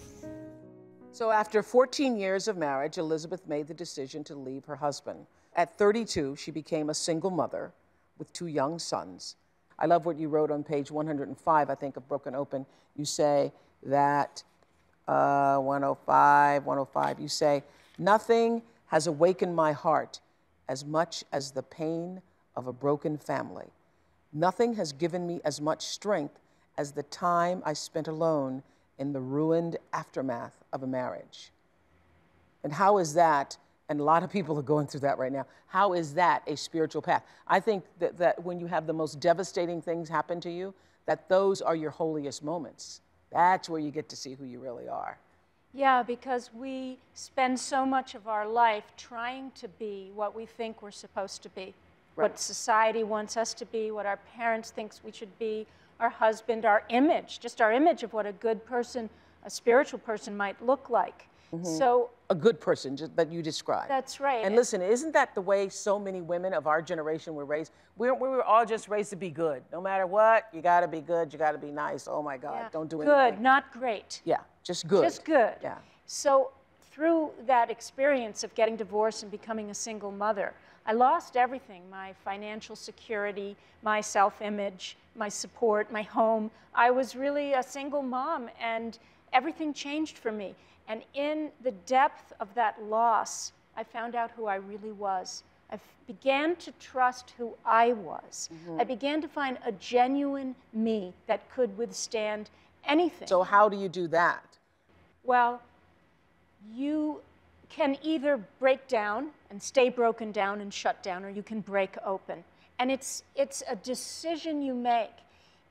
So after 14 years of marriage, Elizabeth made the decision to leave her husband. At 32, she became a single mother with 2 young sons. I love what you wrote on page 105, I think, of Broken Open. You say that, 105, you say, nothing has awakened my heart as much as the pain of a broken family. Nothing has given me as much strength as the time I spent alone in the ruined aftermath of a marriage. And how is that, and a lot of people are going through that right now, how is that a spiritual path? I think that when you have the most devastating things happen to you, that those are your holiest moments. That's where you get to see who you really are. Yeah, because we spend so much of our life trying to be what we think we're supposed to be, right. What society wants us to be, what our parents think we should be, our husband, our image, just our image of what a good person, a spiritual person might look like. Mm-hmm. So a good person that you described. That's right. And listen, isn't that the way so many women of our generation were raised? We were all just raised to be good. No matter what, you got to be good, you got to be nice. Oh my God, yeah. Don't do anything. Good, not great. Yeah, just good. Just good. Yeah. So through that experience of getting divorced and becoming a single mother, I lost everything, my financial security, my self-image, my support, my home. I was really a single mom and everything changed for me. And in the depth of that loss, I found out who I really was. I began to trust who I was. Mm-hmm. I began to find a genuine me that could withstand anything. So how do you do that? Well, you can either break down and stay broken down and shut down, or you can break open. And it's a decision you make.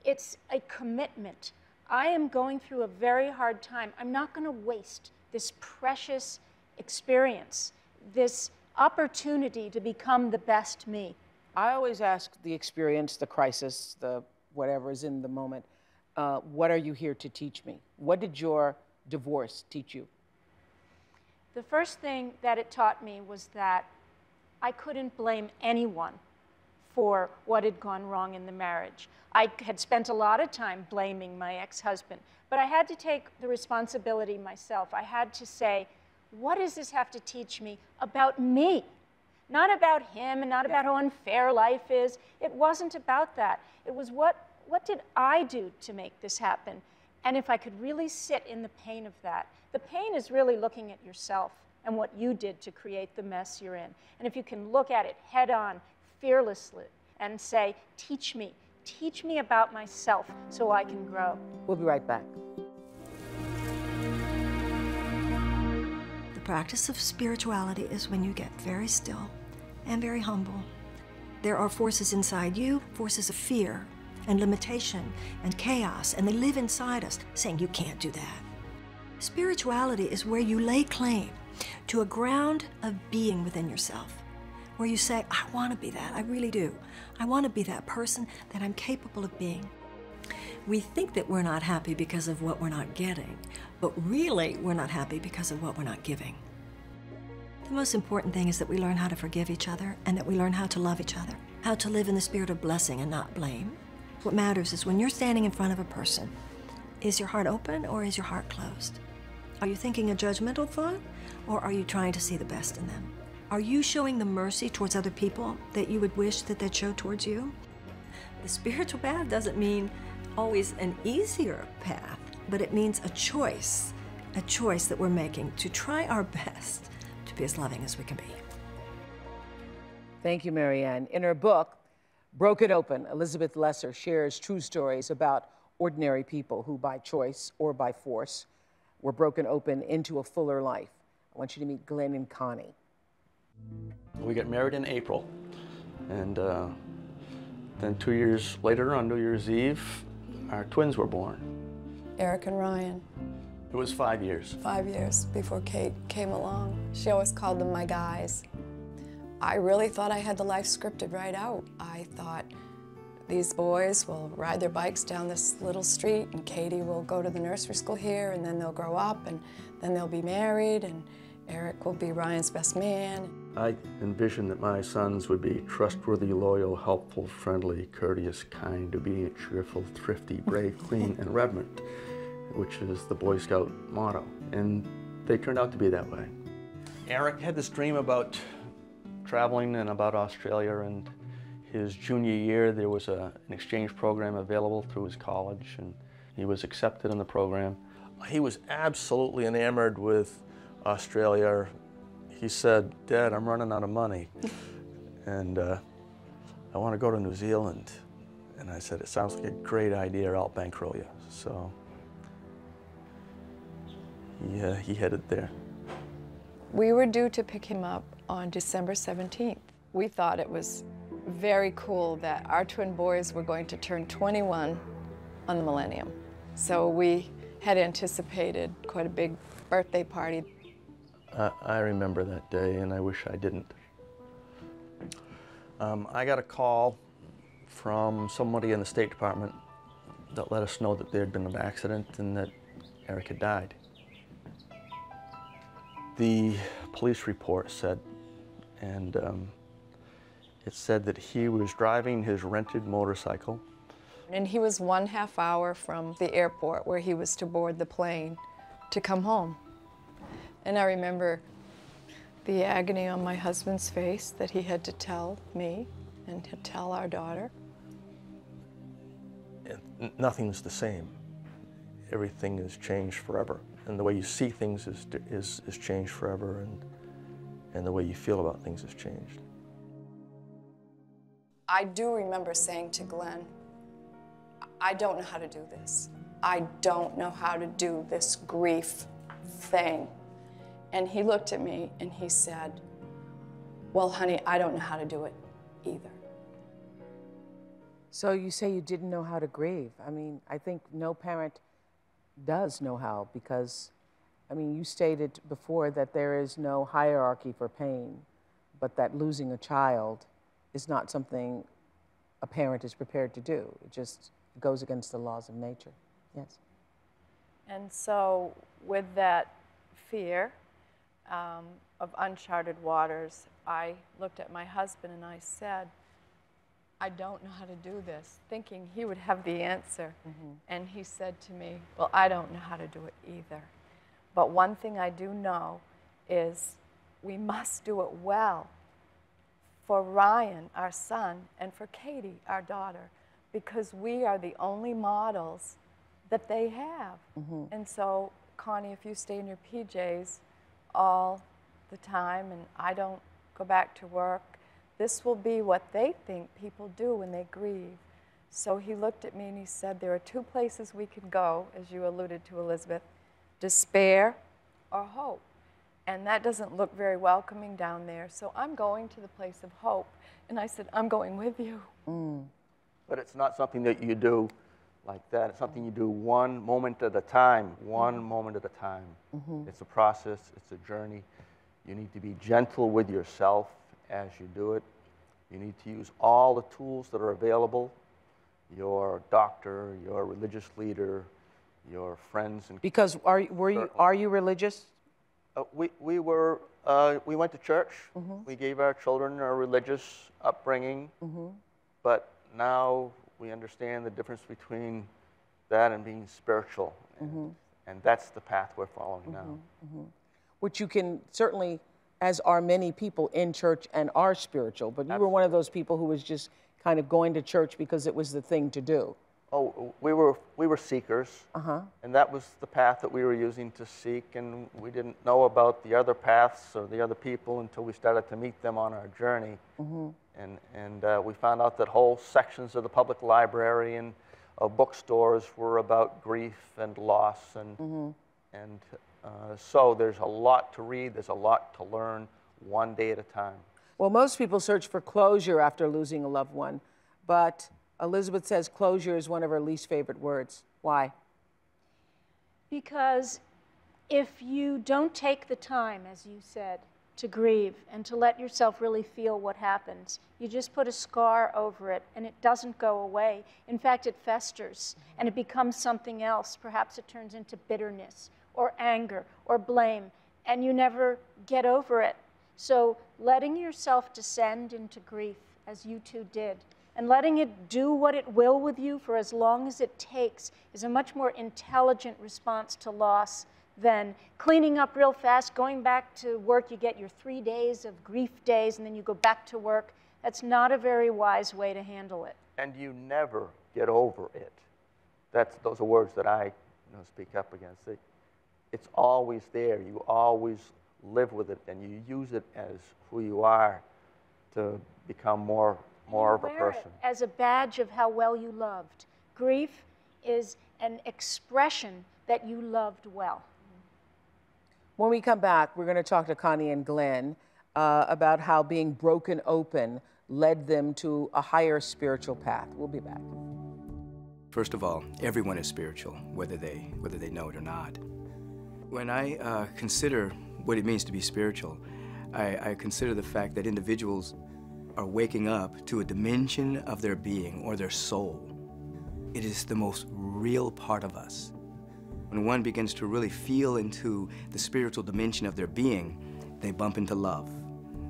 It's a commitment. I am going through a very hard time. I'm not going to waste this precious experience, this opportunity to become the best me. I always ask the experience, the crisis, the whatever is in the moment, what are you here to teach me? What did your divorce teach you? The first thing that it taught me was that I couldn't blame anyone for what had gone wrong in the marriage. I had spent a lot of time blaming my ex-husband, but I had to take the responsibility myself. I had to say, what does this have to teach me about me? Not about him and not about how unfair life is. It wasn't about that. It was what did I do to make this happen? And if I could really sit in the pain of that. The pain is really looking at yourself and what you did to create the mess you're in. And if you can look at it head on, fearlessly, and say, teach me about myself so I can grow. We'll be right back. The practice of spirituality is when you get very still and very humble. There are forces inside you, forces of fear and limitation and chaos, and they live inside us saying you can't do that. Spirituality is where you lay claim to a ground of being within yourself, where you say, I want to be that, I really do. I want to be that person that I'm capable of being. We think that we're not happy because of what we're not getting, but really we're not happy because of what we're not giving. The most important thing is that we learn how to forgive each other and that we learn how to love each other, how to live in the spirit of blessing and not blame. What matters is when you're standing in front of a person, is your heart open or is your heart closed? Are you thinking a judgmental thought or are you trying to see the best in them? Are you showing the mercy towards other people that you would wish that they'd show towards you? The spiritual path doesn't mean always an easier path, but it means a choice that we're making to try our best to be as loving as we can be. Thank you, Marianne. In her book, Broken Open, Elizabeth Lesser shares true stories about ordinary people who, by choice or by force, were broken open into a fuller life. I want you to meet Glenn and Connie. We got married in April, and then 2 years later, on New Year's Eve, our twins were born. Eric and Ryan. It was 5 years. 5 years before Kate came along. She always called them my guys. I really thought I had the life scripted right out. I thought these boys will ride their bikes down this little street and Katie will go to the nursery school here and then they'll grow up and then they'll be married and Eric will be Ryan's best man. I envisioned that my sons would be trustworthy, loyal, helpful, friendly, courteous, kind, obedient, cheerful, thrifty, brave, clean, and reverent, which is the Boy Scout motto. And they turned out to be that way. Eric had this dream about traveling and about Australia, and his junior year there was an exchange program available through his college, and he was accepted in the program. He was absolutely enamored with Australia. He said, Dad, I'm running out of money, and I want to go to New Zealand. And I said, it sounds like a great idea, I'll bankroll you. So yeah, he headed there. We were due to pick him up on December 17th. We thought it was very cool that our twin boys were going to turn 21 on the millennium. So we had anticipated quite a big birthday party. I remember that day, and I wish I didn't. I got a call from somebody in the State Department that let us know that there had been an accident and that Eric had died. The police report said, and it said that he was driving his rented motorcycle. And he was 1/2 hour from the airport where he was to board the plane to come home. And I remember the agony on my husband's face that he had to tell me and to tell our daughter. Nothing's the same. Everything is changed forever. And the way you see things is changed forever, and the way you feel about things has changed. I do remember saying to Glenn, I don't know how to do this. I don't know how to do this grief thing. And he looked at me and he said, well, honey, I don't know how to do it either. So you say you didn't know how to grieve. I mean, I think no parent does know how, because, I mean, you stated before that there is no hierarchy for pain, but that losing a child is not something a parent is prepared to do. It just goes against the laws of nature. Yes. And so with that fear of uncharted waters, I looked at my husband and I said, I don't know how to do this, thinking he would have the answer. And he said to me, well, I don't know how to do it either. But one thing I do know is we must do it well for Ryan, our son, and for Katie, our daughter, because we are the only models that they have. And so, Connie, if you stay in your PJs all the time and I don't go back to work, this will be what they think people do when they grieve. So he looked at me and he said, there are two places we can go, as you alluded to, Elizabeth, despair or hope. And that doesn't look very welcoming down there. So I'm going to the place of hope. And I said, I'm going with you. But it's not something that you do like that. It's something you do one moment at a time, one moment at a time. It's a process, it's a journey, You need to be gentle with yourself as you do it. You need to use all the tools that are available, your doctor, your religious leader, your friends. And because are you religious? We went to church. We gave our children a religious upbringing, but now we understand the difference between that and being spiritual, and that's the path we're following now. Which you can certainly, as are many people in church and are spiritual, but you were one of those people who was just kind of going to church because it was the thing to do. Oh, we were seekers, and that was the path that we were using to seek, and we didn't know about the other paths or the other people until we started to meet them on our journey. And we found out that whole sections of the public library and of bookstores were about grief and loss, and so there's a lot to read, there's a lot to learn, one day at a time. Well, most people search for closure after losing a loved one, but Elizabeth says closure is one of her least favorite words. Why? Because if you don't take the time, as you said, to grieve and to let yourself really feel what happens, you just put a scar over it and it doesn't go away. In fact, it festers and it becomes something else. Perhaps it turns into bitterness or anger or blame, and you never get over it. So letting yourself descend into grief, as you two did, and letting it do what it will with you for as long as it takes is a much more intelligent response to loss than cleaning up real fast, going back to work. You get your 3 days of grief days, and then you go back to work. That's not a very wise way to handle it. And you never get over it. Those are words that I speak up against. It's always there. You always live with it, and you use it as who you are to become more of a person. As a badge of how well you loved. Grief is an expression that you loved well. When we come back, we're going to talk to Connie and Glenn about how being broken open led them to a higher spiritual path. We'll be back. First of all, everyone is spiritual, whether they know it or not. When I consider what it means to be spiritual, I consider the fact that individuals are waking up to a dimension of their being or their soul. It is the most real part of us. When one begins to really feel into the spiritual dimension of their being, they bump into love,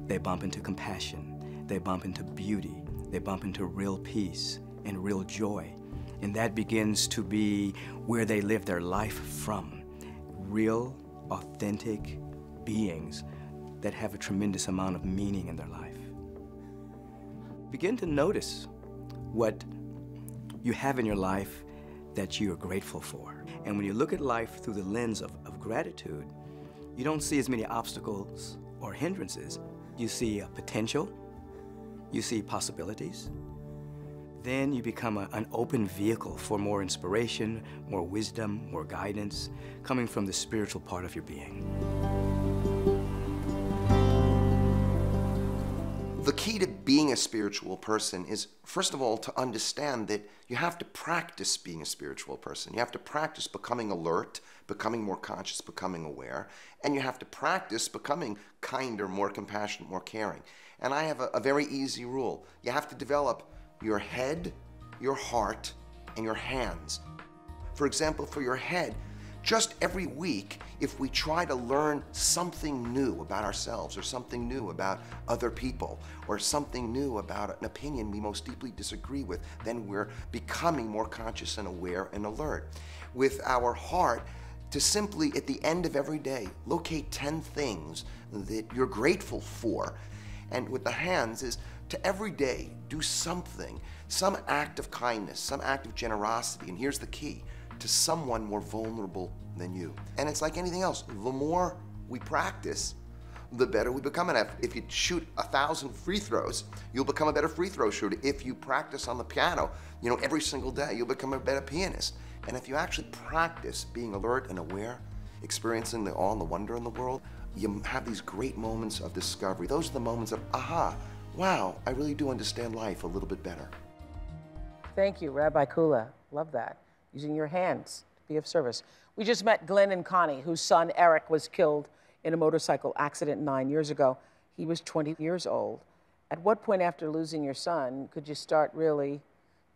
they bump into compassion, they bump into beauty, they bump into real peace and real joy. And that begins to be where they live their life from. Real, authentic beings that have a tremendous amount of meaning in their life. Begin to notice what you have in your life that you are grateful for. And when you look at life through the lens of gratitude, you don't see as many obstacles or hindrances. You see a potential, you see possibilities. Then you become an open vehicle for more inspiration, more wisdom, more guidance, coming from the spiritual part of your being. The key to being a spiritual person is, first of all, to understand that you have to practice being a spiritual person. You have to practice becoming alert, becoming more conscious, becoming aware, and you have to practice becoming kinder, more compassionate, more caring. And I have a very easy rule. You have to develop your head, your heart, and your hands. For example, for your head, just every week, if we try to learn something new about ourselves or something new about other people or something new about an opinion we most deeply disagree with, then we're becoming more conscious and aware and alert. With our heart, to simply, at the end of every day, locate 10 things that you're grateful for. And with the hands is to every day do something, some act of kindness, some act of generosity, and here's the key, to someone more vulnerable than you. And it's like anything else. The more we practice, the better we become. And if you shoot 1,000 free throws, you'll become a better free throw shooter. If you practice on the piano, every single day, you'll become a better pianist. And if you actually practice being alert and aware, experiencing the awe and the wonder in the world, you have these great moments of discovery. Those are the moments of, aha, wow, I really do understand life a little bit better. Thank you, Rabbi Kula. Love that. Using your hands to be of service. We just met Glenn and Connie, whose son Eric was killed in a motorcycle accident 9 years ago. He was 20 years old. At what point after losing your son could you start really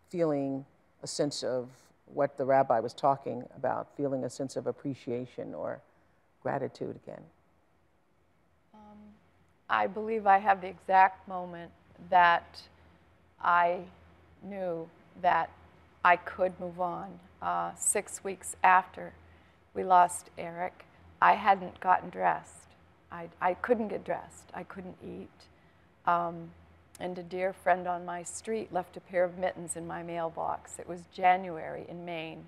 feeling a sense of what the rabbi was talking about, feeling a sense of appreciation or gratitude again? I believe I have the exact moment that I knew that I could move on. 6 weeks after we lost Eric, I hadn't gotten dressed. I couldn't get dressed. I couldn't eat. And a dear friend on my street left a pair of mittens in my mailbox. It was January in Maine,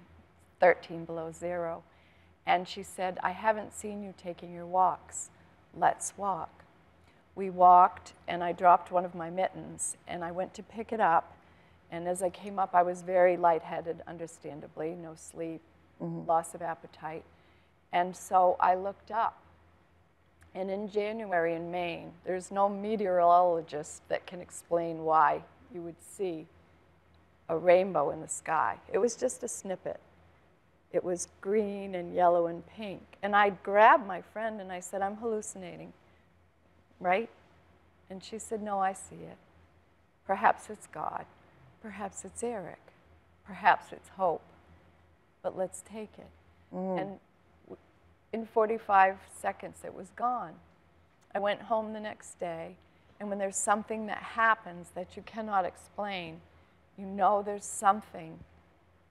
13 below zero. And she said, I haven't seen you taking your walks. Let's walk. We walked, and I dropped one of my mittens, and I went to pick it up. And as I came up, I was very lightheaded, understandably, no sleep, loss of appetite. And so I looked up. And in January in Maine, there's no meteorologist that can explain why you would see a rainbow in the sky. It was just a snippet. It was green and yellow and pink. And I grabbed my friend and I said, I'm hallucinating, right? And she said, no, I see it. Perhaps it's God. Perhaps it's Eric. Perhaps it's hope. But let's take it. And in 45 seconds, it was gone. I went home the next day, and when there's something that happens that you cannot explain, you know there's something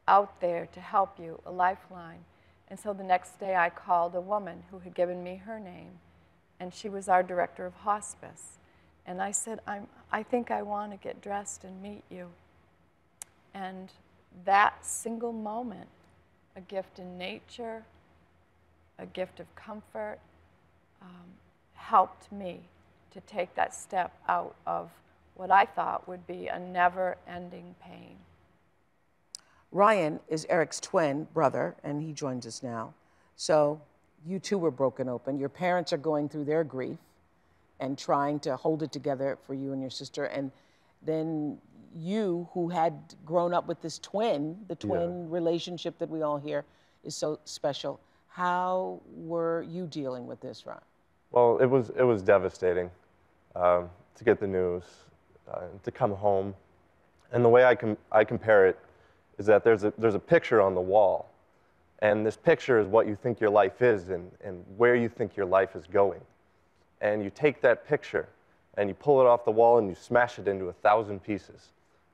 out there to help you, a lifeline. And so the next day, I called a woman who had given me her name, and she was our director of hospice. And I said, I think I want to get dressed and meet you. And that single moment, a gift in nature, a gift of comfort, helped me to take that step out of what I thought would be a never-ending pain. Ryan is Eric's twin brother, and he joins us now. So you too were broken open. Your parents are going through their grief and trying to hold it together for you and your sister. And then you, who had grown up with this twin, the twin relationship that we all hear is so special. How were you dealing with this, Ron? Well, it was devastating to get the news, to come home. And the way I compare it is that there's a picture on the wall. And this picture is what you think your life is and where you think your life is going. And you take that picture and you pull it off the wall and you smash it into 1,000 pieces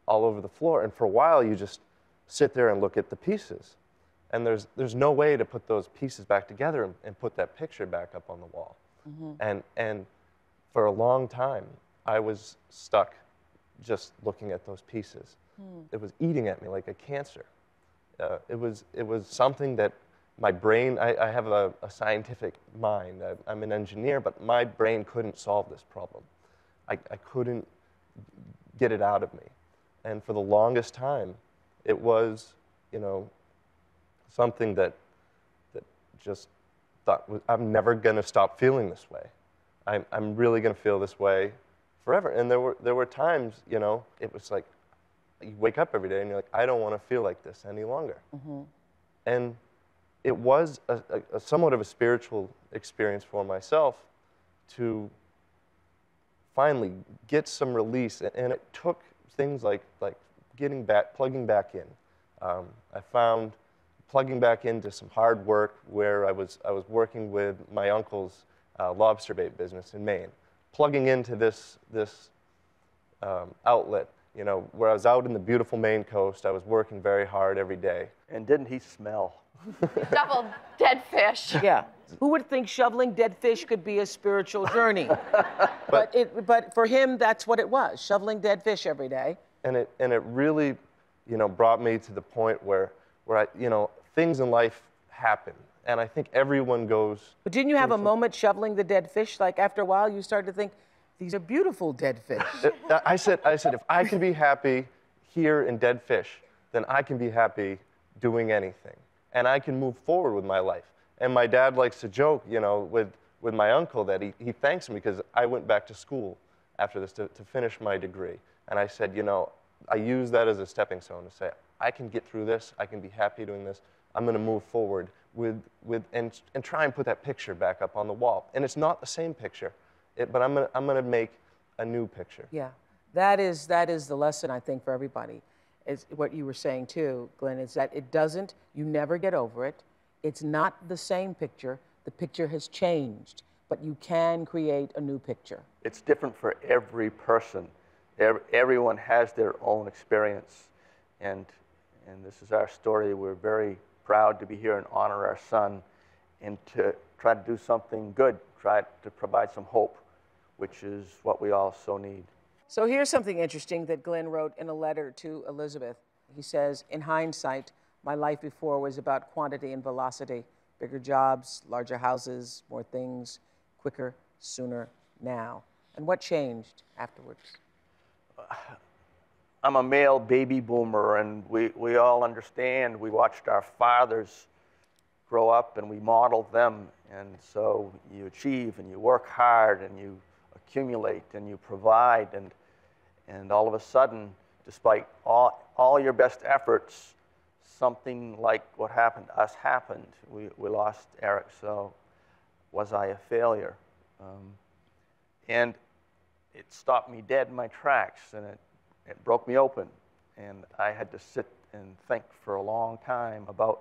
all over the floor. And for a while, you just sit there and look at the pieces. And there's no way to put those pieces back together and put that picture back up on the wall. And for a long time, I was stuck just looking at those pieces. It was eating at me like a cancer. It was something that my brain, I have a scientific mind. I'm an engineer, but my brain couldn't solve this problem. I couldn't get it out of me. And for the longest time, it was, something that just thought, I'm never going to stop feeling this way. I'm really going to feel this way forever. And there were times, it was like, you wake up every day and you're like, I don't want to feel like this any longer. And it was a somewhat of a spiritual experience for myself to finally get some release. And it took things like plugging back in. I found plugging back into some hard work where I was working with my uncle's lobster bait business in Maine, plugging into this outlet, where I was out in the beautiful Maine coast. I was working very hard every day. And didn't he smell? Double dead fish. Yeah. Who would think shoveling dead fish could be a spiritual journey? but for him, that's what it was, shoveling dead fish every day. And it really, brought me to the point where things in life happen. And I think everyone goes. But didn't you have a moment shoveling the dead fish? Like after a while, you started to think, these are beautiful dead fish. I said, if I can be happy here in dead fish, then I can be happy doing anything. And I can move forward with my life. And my dad likes to joke, with my uncle that he thanks me because I went back to school after this to finish my degree. And I said, I use that as a stepping stone to say, I can get through this. I can be happy doing this. I'm going to move forward and try and put that picture back up on the wall. And it's not the same picture, but I'm gonna make a new picture. Yeah, that is the lesson, I think, for everybody. Is what you were saying too, Glenn, is that you never get over it. It's not the same picture. The picture has changed, but you can create a new picture. It's different for every person. Everyone has their own experience, and this is our story. We're very proud to be here and honor our son, and to try to do something good, try to provide some hope, which is what we all so need. So here's something interesting that Glenn wrote in a letter to Elizabeth. He says, in hindsight, my life before was about quantity and velocity, bigger jobs, larger houses, more things, quicker, sooner, now. And what changed afterwards? I'm a male baby boomer, and we all understand. We watched our fathers grow up, and we modeled them. And so you achieve, and you work hard, and you accumulate, and you provide, and all of a sudden, despite all your best efforts, something like what happened to us happened. We lost Eric, so was I a failure? And it stopped me dead in my tracks, and it broke me open. And I had to sit and think for a long time about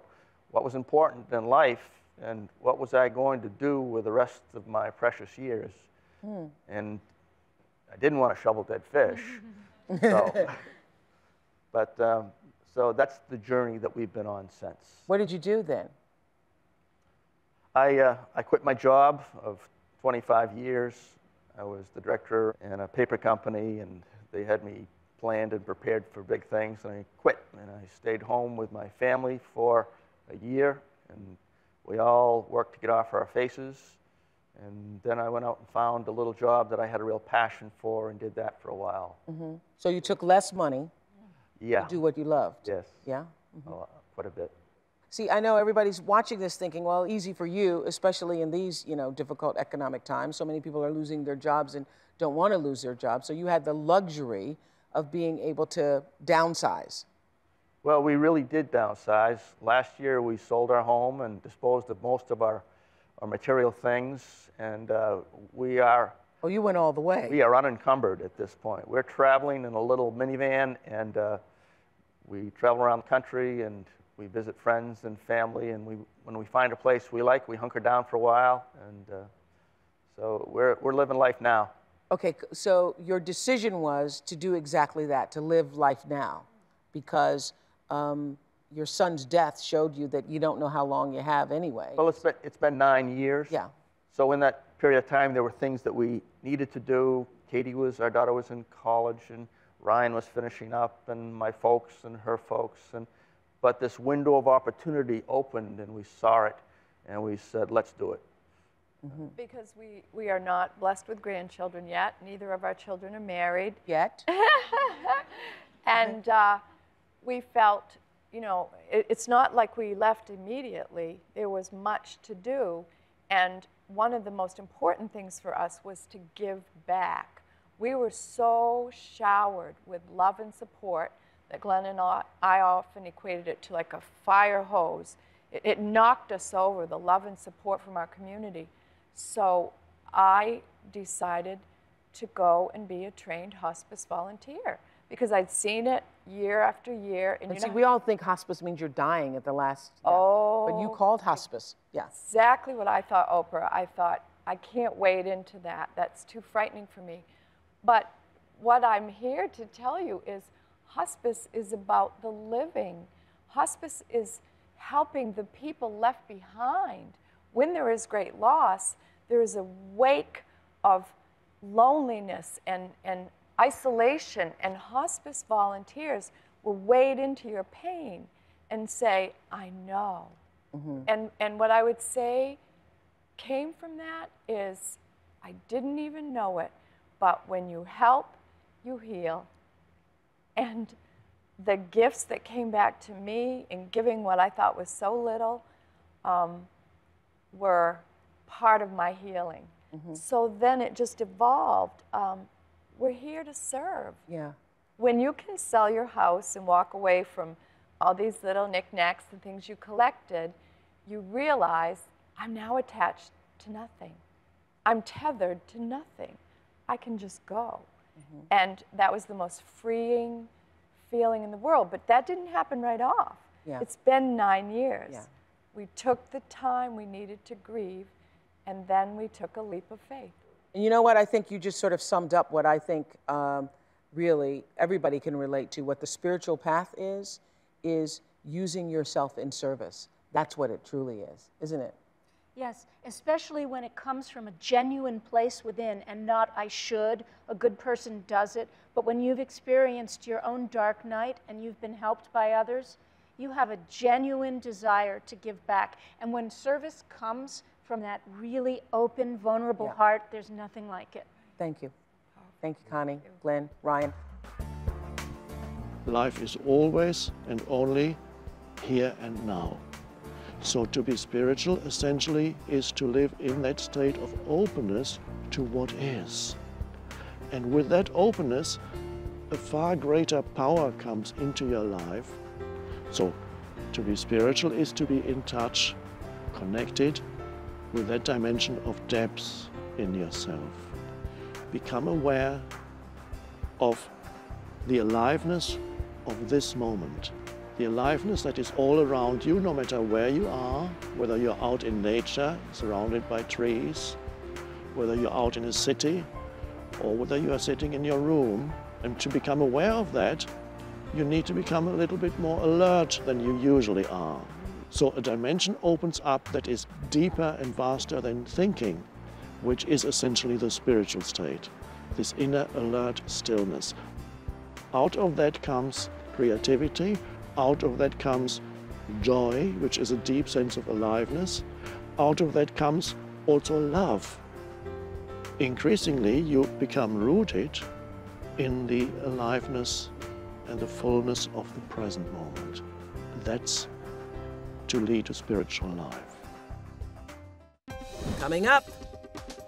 what was important in life and what was I going to do with the rest of my precious years. And I didn't want to shovel dead fish. So that's the journey that we've been on since. What did you do then? I quit my job of 25 years. I was the director in a paper company, and they had me planned and prepared for big things, and I quit. And I stayed home with my family for a year, and we all worked to get off our faces. And then I went out and found a little job that I had a real passion for, and did that for a while. So you took less money to do what you loved? Yes. Yeah? Quite a bit. See, I know everybody's watching this thinking, well, easy for you, especially in these, difficult economic times. So many people are losing their jobs and don't want to lose their jobs. So you had the luxury of being able to downsize. Well, we really did downsize. Last year, we sold our home and disposed of most of our material things, and we are... Oh, you went all the way. We are unencumbered at this point. We're traveling in a little minivan, and we travel around the country, and we visit friends and family, and when we find a place we like, we hunker down for a while, and so we're living life now. Okay, so your decision was to do exactly that, to live life now, because your son's death showed you that you don't know how long you have anyway. Well, it's been 9 years. Yeah. So in that period of time, there were things that we needed to do. Our daughter was in college, and Ryan was finishing up, and my folks and her folks, but this window of opportunity opened, and we saw it, and we said, let's do it. Because we are not blessed with grandchildren yet. Neither of our children are married. Yet. And we felt, it's not like we left immediately. There was much to do. And one of the most important things for us was to give back. We were so showered with love and support that Glenn and I often equated it to like a fire hose. It knocked us over, the love and support from our community. So I decided to go and be a trained hospice volunteer because I'd seen it year after year. And see, we all think hospice means you're dying at the last. Oh. But you called hospice. Yeah. Exactly what I thought, Oprah. I thought, I can't wade into that. That's too frightening for me. But what I'm here to tell you is hospice is about the living. Hospice is helping the people left behind. When there is great loss, there is a wake of loneliness and isolation, and hospice volunteers will wade into your pain and say, I know. And what I would say came from that is, I didn't even know it, but when you help, you heal. And the gifts that came back to me in giving what I thought was so little were part of my healing. So then it just evolved. We're here to serve. Yeah. When you can sell your house and walk away from all these little knickknacks and things you collected, you realize I'm now attached to nothing. I'm tethered to nothing. I can just go. And that was the most freeing feeling in the world. But that didn't happen right off. Yeah. It's been 9 years. Yeah. We took the time we needed to grieve, and then we took a leap of faith. And you know what? I think you just sort of summed up what I think really everybody can relate to. What the spiritual path is using yourself in service. That's what it truly is, isn't it? Yes, especially when it comes from a genuine place within and not I should, a good person does it, but when you've experienced your own dark night and you've been helped by others, you have a genuine desire to give back. And when service comes from that really open, vulnerable heart, there's nothing like it. Thank you. Thank you, Connie, Glenn, Ryan. Life is always and only here and now. So to be spiritual essentially is to live in that state of openness to what is. And with that openness, a far greater power comes into your life. So to be spiritual is to be in touch, connected with that dimension of depth in yourself. Become aware of the aliveness of this moment. The aliveness that is all around you, no matter where you are, whether you're out in nature, surrounded by trees, whether you're out in a city, or whether you are sitting in your room. And to become aware of that, you need to become a little bit more alert than you usually are. So a dimension opens up that is deeper and vaster than thinking, which is essentially the spiritual state, this inner alert stillness. Out of that comes creativity. Out of that comes joy, which is a deep sense of aliveness. Out of that comes also love. Increasingly, you become rooted in the aliveness and the fullness of the present moment. That's to lead a spiritual life. Coming up,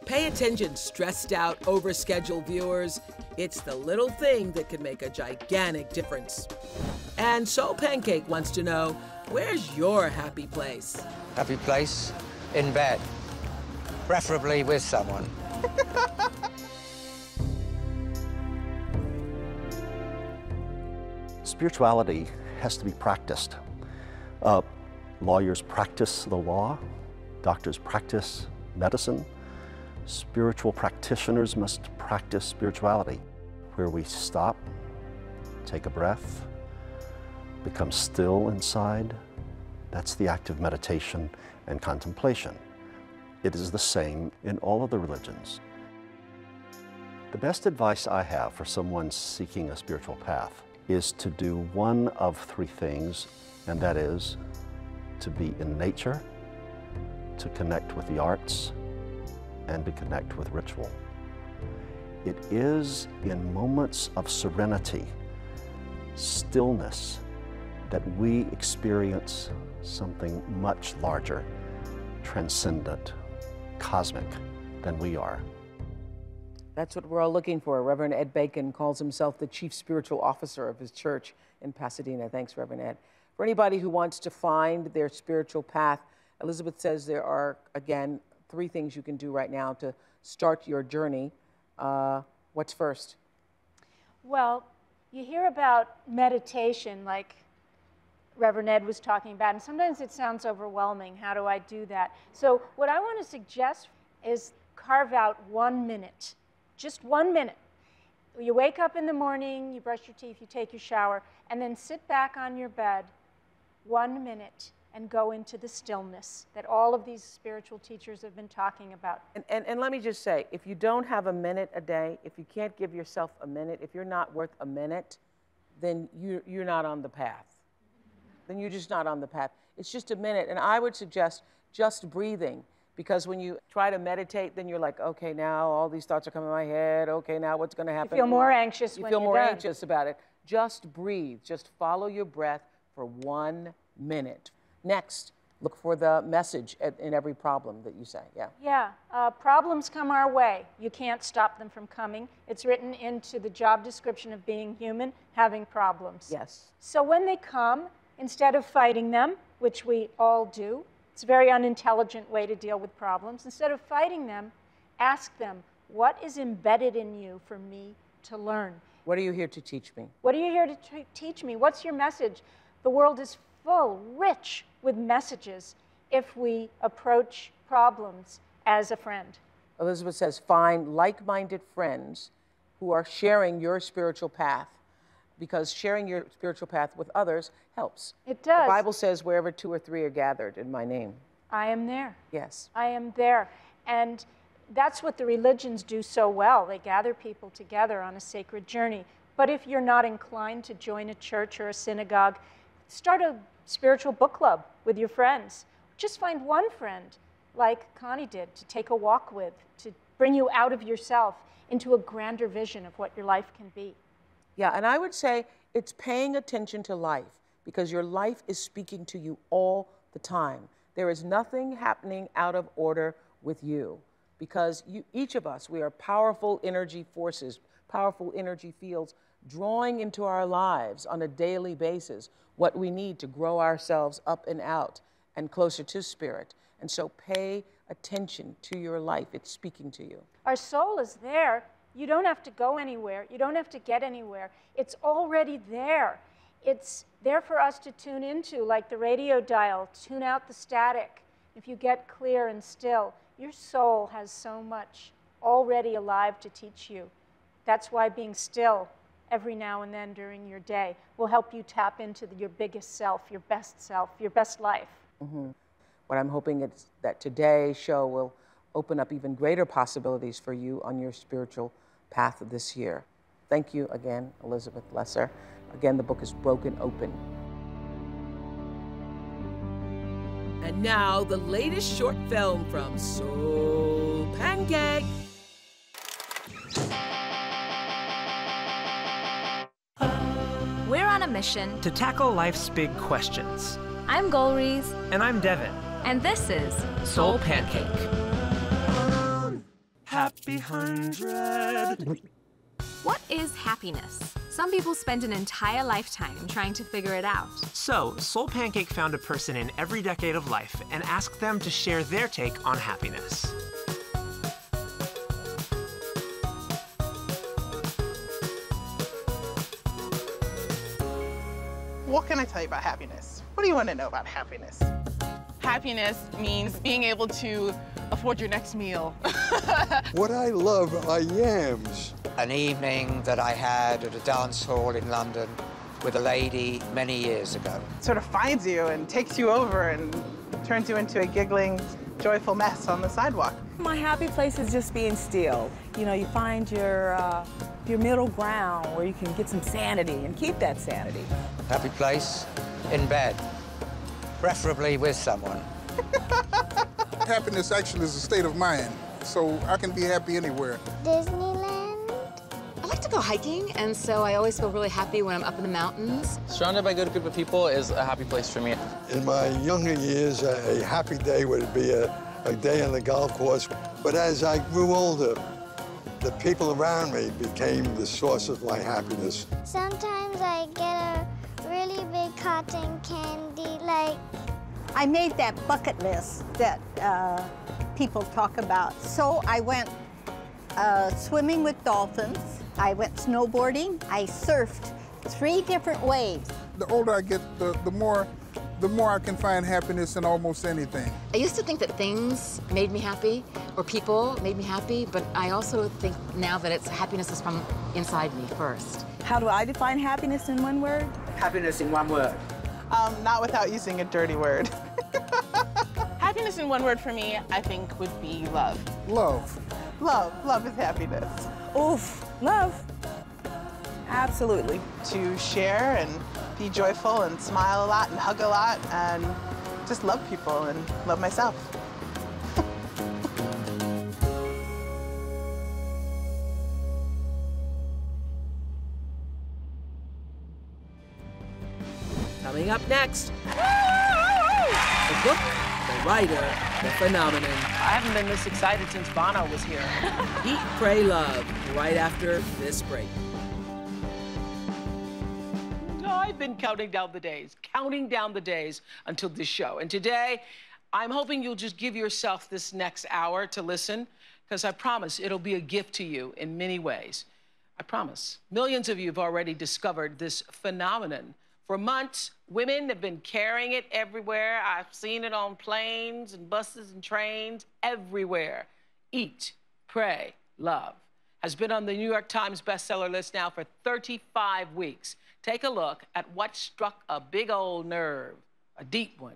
pay attention, stressed out, overscheduled viewers. It's the little thing that can make a gigantic difference. And SoulPancake wants to know, where's your happy place? Happy place? In bed. Preferably with someone. Spirituality has to be practiced. Lawyers practice the law, doctors practice medicine. Spiritual practitioners must practice spirituality, where we stop, take a breath, become still inside. That's the act of meditation and contemplation. It is the same in all of the religions. The best advice I have for someone seeking a spiritual path is to do one of three things, and that is to be in nature, to connect with the arts, and to connect with ritual. It is in moments of serenity, stillness, that we experience something much larger, transcendent, cosmic than we are. That's what we're all looking for. Reverend Ed Bacon calls himself the chief spiritual officer of his church in Pasadena. Thanks, Reverend Ed. For anybody who wants to find their spiritual path, Elizabeth says there are, again, 3 things you can do right now to start your journey. What's first? Well, you hear about meditation like Reverend Ed was talking about, and sometimes it sounds overwhelming. How do I do that? So what I want to suggest is carve out 1 minute, just 1 minute. You wake up in the morning, you brush your teeth, you take your shower, and then sit back on your bed 1 minute and go into the stillness that all of these spiritual teachers have been talking about. And let me just say, if you don't have a minute a day, if you can't give yourself a minute, if you're not worth a minute, then you're not on the path. Then you're just not on the path. It's just a minute, and I would suggest just breathing, because when you try to meditate, then you're like, okay, now all these thoughts are coming in my head, okay, now what's gonna happen? You feel more anxious when You feel you're more done. anxious about it. Just breathe, just follow your breath for 1 minute. Next, look for the message in every problem that you say, yeah. Yeah, problems come our way. You can't stop them from coming. It's written into the job description of being human, having problems. Yes. So when they come, instead of fighting them, which we all do, It's a very unintelligent way to deal with problems. Instead of fighting them, ask them, what is embedded in you for me to learn? What are you here to teach me? What are you here to teach me? What's your message? The world is full, rich with messages if we approach problems as a friend. Elizabeth says, find like-minded friends who are sharing your spiritual path, because sharing your spiritual path with others helps. It does. The Bible says, wherever 2 or 3 are gathered in my name. I am there. Yes. I am there. And that's what the religions do so well. They gather people together on a sacred journey. But if you're not inclined to join a church or a synagogue, start a spiritual book club with your friends. Just find one friend, like Connie did, to take a walk with, to bring you out of yourself into a grander vision of what your life can be. Yeah, and I would say it's paying attention to life, because your life is speaking to you all the time. There is nothing happening out of order with you, because each of us, we are powerful energy forces, powerful energy fields, drawing into our lives on a daily basis what we need to grow ourselves up and out and closer to spirit. And so pay attention to your life. It's speaking to you. Our soul is there. You don't have to go anywhere. You don't have to get anywhere. It's already there. It's there for us to tune into, like the radio dial, tune out the static. If you get clear and still, your soul has so much already alive to teach you. That's why being still every now and then during your day will help you tap into your biggest self, your best life. Mm-hmm. What I'm hoping is that today's show will open up even greater possibilities for you on your spiritual path this year. Thank you again, Elizabeth Lesser. Again, the book is Broken Open. And now, the latest short film from SoulPancake. We're on a mission to tackle life's big questions. I'm Golrees. And I'm Devin. And this is SoulPancake. Happy 100. What is happiness? Some people spend an entire lifetime trying to figure it out. So, SoulPancake found a person in every decade of life and asked them to share their take on happiness. What can I tell you about happiness? What do you want to know about happiness? Happiness means being able to afford your next meal. What I love are yams. An evening that I had at a dance hall in London with a lady many years ago. Sort of finds you and takes you over and turns you into a giggling, joyful mess on the sidewalk. My happy place is just being still. You know, you find your middle ground where you can get some sanity and keep that sanity. Happy place? In bed. Preferably with someone. Happiness actually is a state of mind, so I can be happy anywhere. Disneyland. I like to go hiking, and so I always feel really happy when I'm up in the mountains. Surrounded by a good group of people is a happy place for me. In my younger years, a happy day would be a day on the golf course. But as I grew older, the people around me became the source of my happiness. Sometimes I get a really big cotton candy, like... I made that bucket list that people talk about. So I went swimming with dolphins. I went snowboarding. I surfed 3 different waves. The older I get, the more I can find happiness in almost anything. I used to think that things made me happy, or people made me happy, but I also think now that happiness is from inside me first. How do I define happiness in one word? Happiness in one word. Not without using a dirty word. Happiness in one word for me, I think, would be love. Love. Love. Love is happiness. Oof. Love. Absolutely. To share and be joyful and smile a lot and hug a lot and just love people and love myself. Coming up next, the book, the writer, the phenomenon. I haven't been this excited since Bono was here. Eat, Pray, Love, right after this break. I've been counting down the days until this show. And today, I'm hoping you'll just give yourself this next hour to listen, because I promise it'll be a gift to you in many ways. I promise. Millions of you have already discovered this phenomenon. For months, women have been carrying it everywhere. I've seen it on planes and buses and trains, everywhere. Eat, Pray, Love has been on the New York Times bestseller list now for 35 weeks. Take a look at what struck a big old nerve, a deep one.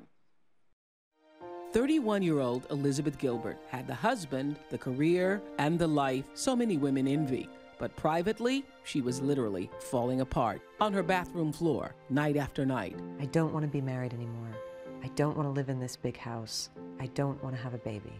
31-year-old Elizabeth Gilbert had the husband, the career, and the life so many women envy. But privately, she was literally falling apart on her bathroom floor, night after night. I don't want to be married anymore. I don't want to live in this big house. I don't want to have a baby.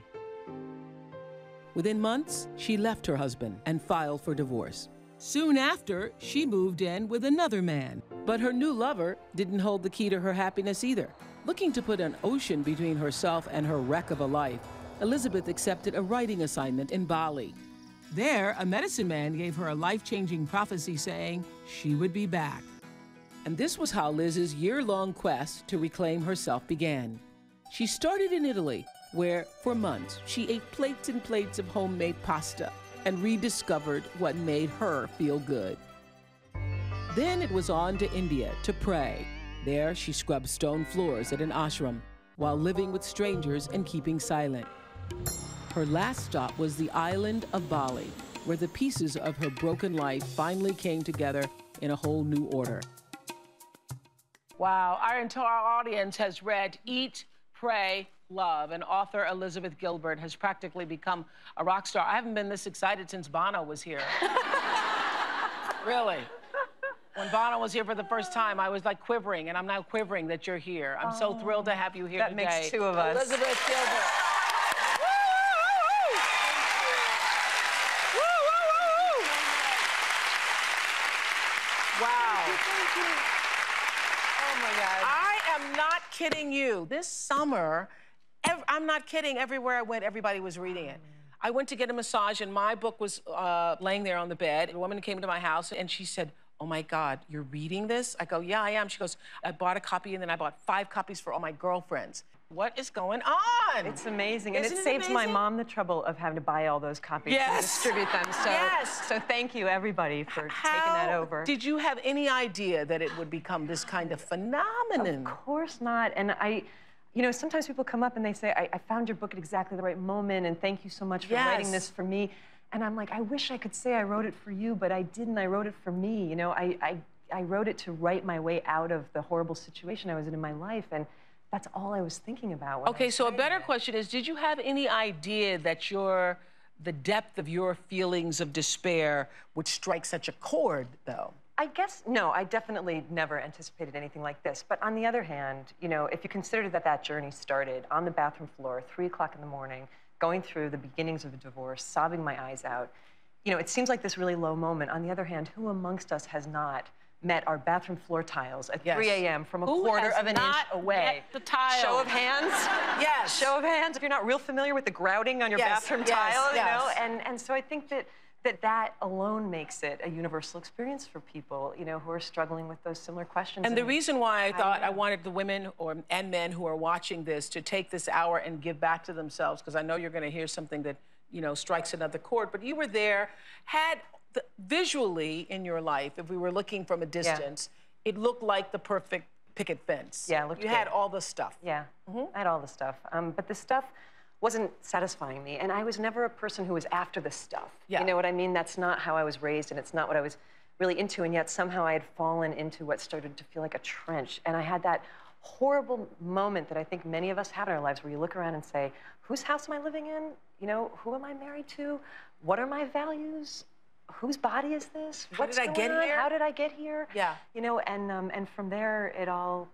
Within months, she left her husband and filed for divorce. Soon after, she moved in with another man. But her new lover didn't hold the key to her happiness either. Looking to put an ocean between herself and her wreck of a life, Elizabeth accepted a writing assignment in Bali. There, a medicine man gave her a life-changing prophecy saying she would be back. And this was how Liz's year-long quest to reclaim herself began. She started in Italy, where, for months, she ate plates and plates of homemade pasta and rediscovered what made her feel good. Then it was on to India to pray. There, she scrubbed stone floors at an ashram while living with strangers and keeping silent. Her last stop was the island of Bali, where the pieces of her broken life finally came together in a whole new order. Wow, our entire audience has read Eat, Pray, Love, and author Elizabeth Gilbert has practically become a rock star. I haven't been this excited since Bono was here. Really. When Bono was here for the first time, I was like quivering, and I'm now quivering that you're here. I'm so thrilled to have you here today. That makes two of us. Elizabeth Gilbert. Wow. Thank you. Oh my God. I am not kidding you. This summer, I'm not kidding, everywhere I went, everybody was reading it. I went to get a massage and my book was laying there on the bed. A woman came to my house and she said, "Oh my God, you're reading this?" I go, "Yeah, I am." She goes, "I bought a copy and then I bought 5 copies for all my girlfriends." What is going on? It's amazing. And Isn't it saves my amazing? mom the trouble of having to buy all those copies and distribute them. So, so thank you, everybody, for taking that over. Did you have any idea that it would become this kind of phenomenon? Of course not. And you know, sometimes people come up and they say, I found your book at exactly the right moment, and thank you so much for writing this for me. And I'm like, I wish I could say I wrote it for you, but I didn't. I wrote it for me. You know, I wrote it to write my way out of the horrible situation I was in my life, and that's all I was thinking about. Okay, so a better question is, did you have any idea that the depth of your feelings of despair would strike such a chord, though? I guess, no, I definitely never anticipated anything like this. But on the other hand, you know, if you consider that that journey started on the bathroom floor, 3 o'clock in the morning, going through the beginnings of a divorce, sobbing my eyes out, you know, it seems like this really low moment. On the other hand, who amongst us has not met our bathroom floor tiles at 3 a.m. from a quarter of an inch away? The tile. Show of hands? Yes. Show of hands if you're not real familiar with the grouting on your bathroom tile, you know? And so I think that alone makes it a universal experience for people, you know, who are struggling with those similar questions. And the reason why I thought I wanted the women and men who are watching this to take this hour and give back to themselves, because I know you're going to hear something that, you know, strikes another chord, but you were there, visually in your life, if we were looking from a distance, it looked like the perfect picket fence. Yeah, it looked You good. had all the stuff. Yeah, I had all the stuff. But the stuff wasn't satisfying me, and I was never a person who was after the stuff. Yeah. You know what I mean? That's not how I was raised, and it's not what I was really into, and yet somehow I had fallen into what started to feel like a trench. And I had that horrible moment that I think many of us have in our lives where you look around and say, whose house am I living in? You know, who am I married to? What are my values? Whose body is this? What's How did I get going on? here? How did I get here? Yeah. You know, and from there, it all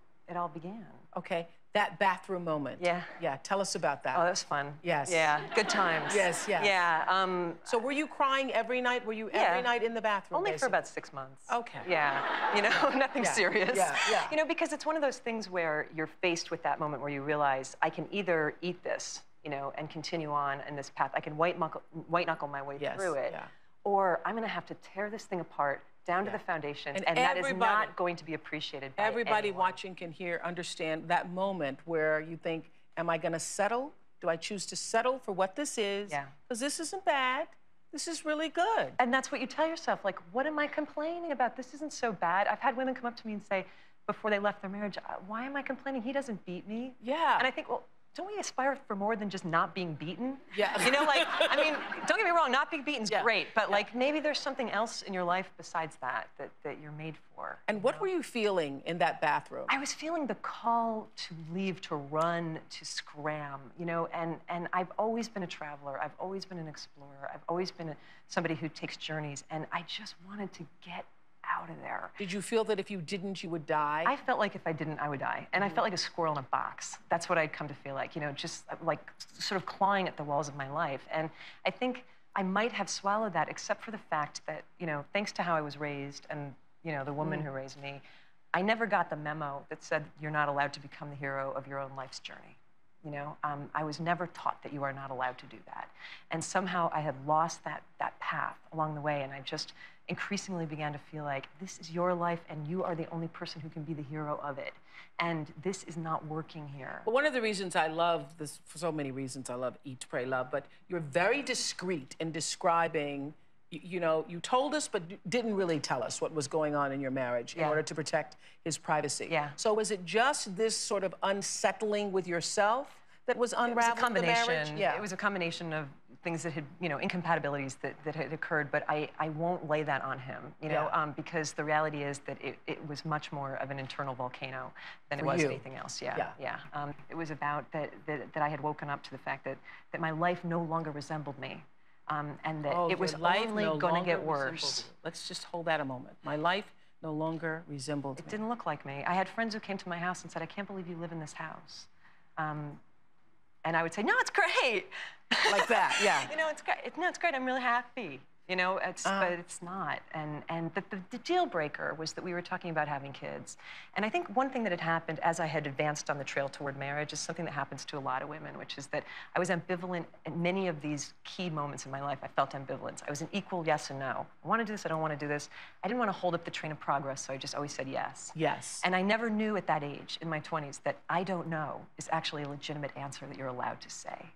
began. Okay, that bathroom moment. Yeah. Yeah, tell us about that. Oh, that was fun. Yes. Yeah, good times. Yes, yes. Yeah. So were you crying every night? Were you every night in the bathroom? Only for about 6 months. Okay. Yeah, you know, nothing serious. Yeah, yeah. You know, because it's one of those things where you're faced with that moment where you realize, I can either eat this, you know, and continue on in this path. I can white knuckle my way through it. Yeah. Or I'm going to have to tear this thing apart down to the foundations, and that is not going to be appreciated by everybody anyone. watching can understand that moment where you think, Am I going to settle? Do I choose to settle for what this is? Yeah. Because this isn't bad. This is really good. And that's what you tell yourself, like, what am I complaining about? This isn't so bad. I've had women come up to me and say, before they left their marriage, why am I complaining? He doesn't beat me. Yeah. And I think, well, don't we aspire for more than just not being beaten? Yeah. You know, like, I mean, don't get me wrong, not being beaten's great, but like maybe there's something else in your life besides that you're made for. And what were you feeling in that bathroom? I was feeling the call to leave, to run, to scram, you know, and I've always been a traveler. I've always been an explorer. I've always been somebody who takes journeys, and I just wanted to get out of there. Did you feel that if you didn't, you would die? I felt like if I didn't, I would die. And I felt like a squirrel in a box. That's what I'd come to feel like, you know, just like sort of clawing at the walls of my life. And I think I might have swallowed that, except for the fact that, you know, thanks to how I was raised and, you know, the woman who raised me, I never got the memo that said you're not allowed to become the hero of your own life's journey. You know, I was never taught that you are not allowed to do that. And somehow I had lost that path along the way, and I just increasingly began to feel like this is your life and you are the only person who can be the hero of it. And this is not working here. Well, one of the reasons I love this, for so many reasons I love Eat, Pray, Love, but you're very discreet in describing, you know, you told us but didn't really tell us what was going on in your marriage in order to protect his privacy. Yeah. So was it just this sort of unsettling with yourself that was unraveling the marriage? Yeah. It was a combination of things that had, you know, incompatibilities that had occurred, but I won't lay that on him, you know, because the reality is that it was much more of an internal volcano than it was anything else. Yeah. It was about that I had woken up to the fact that my life no longer resembled me, and that it was only going to get worse. Let's just hold that a moment. My life no longer resembled me. It didn't look like me. I had friends who came to my house and said, I can't believe you live in this house. And I would say, no, it's great. Like that, yeah. You know, it's great. No, it's great. I'm really happy. You know, but it's not. And the deal breaker was that we were talking about having kids. And I think one thing that had happened as I had advanced on the trail toward marriage is something that happens to a lot of women, which is that I was ambivalent at many of these key moments in my life. I felt ambivalence. I was an equal yes and no. I want to do this, I don't want to do this. I didn't want to hold up the train of progress, so I just always said yes. Yes. And I never knew at that age, in my 20s, that I don't know is actually a legitimate answer that you're allowed to say.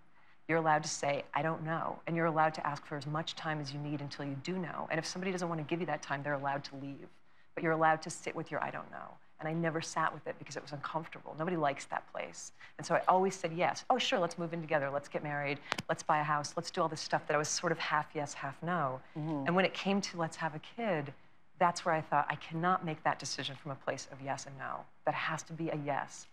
You're allowed to say, I don't know, and you're allowed to ask for as much time as you need until you do know. And if somebody doesn't want to give you that time, they're allowed to leave. But you're allowed to sit with your I don't know. And I never sat with it because it was uncomfortable. Nobody likes that place. And so I always said yes. Oh, sure, let's move in together. Let's get married. Let's buy a house. Let's do all this stuff that I was sort of half yes, half no. And when it came to let's have a kid, that's where I thought, I cannot make that decision from a place of yes and no. That has to be a yes,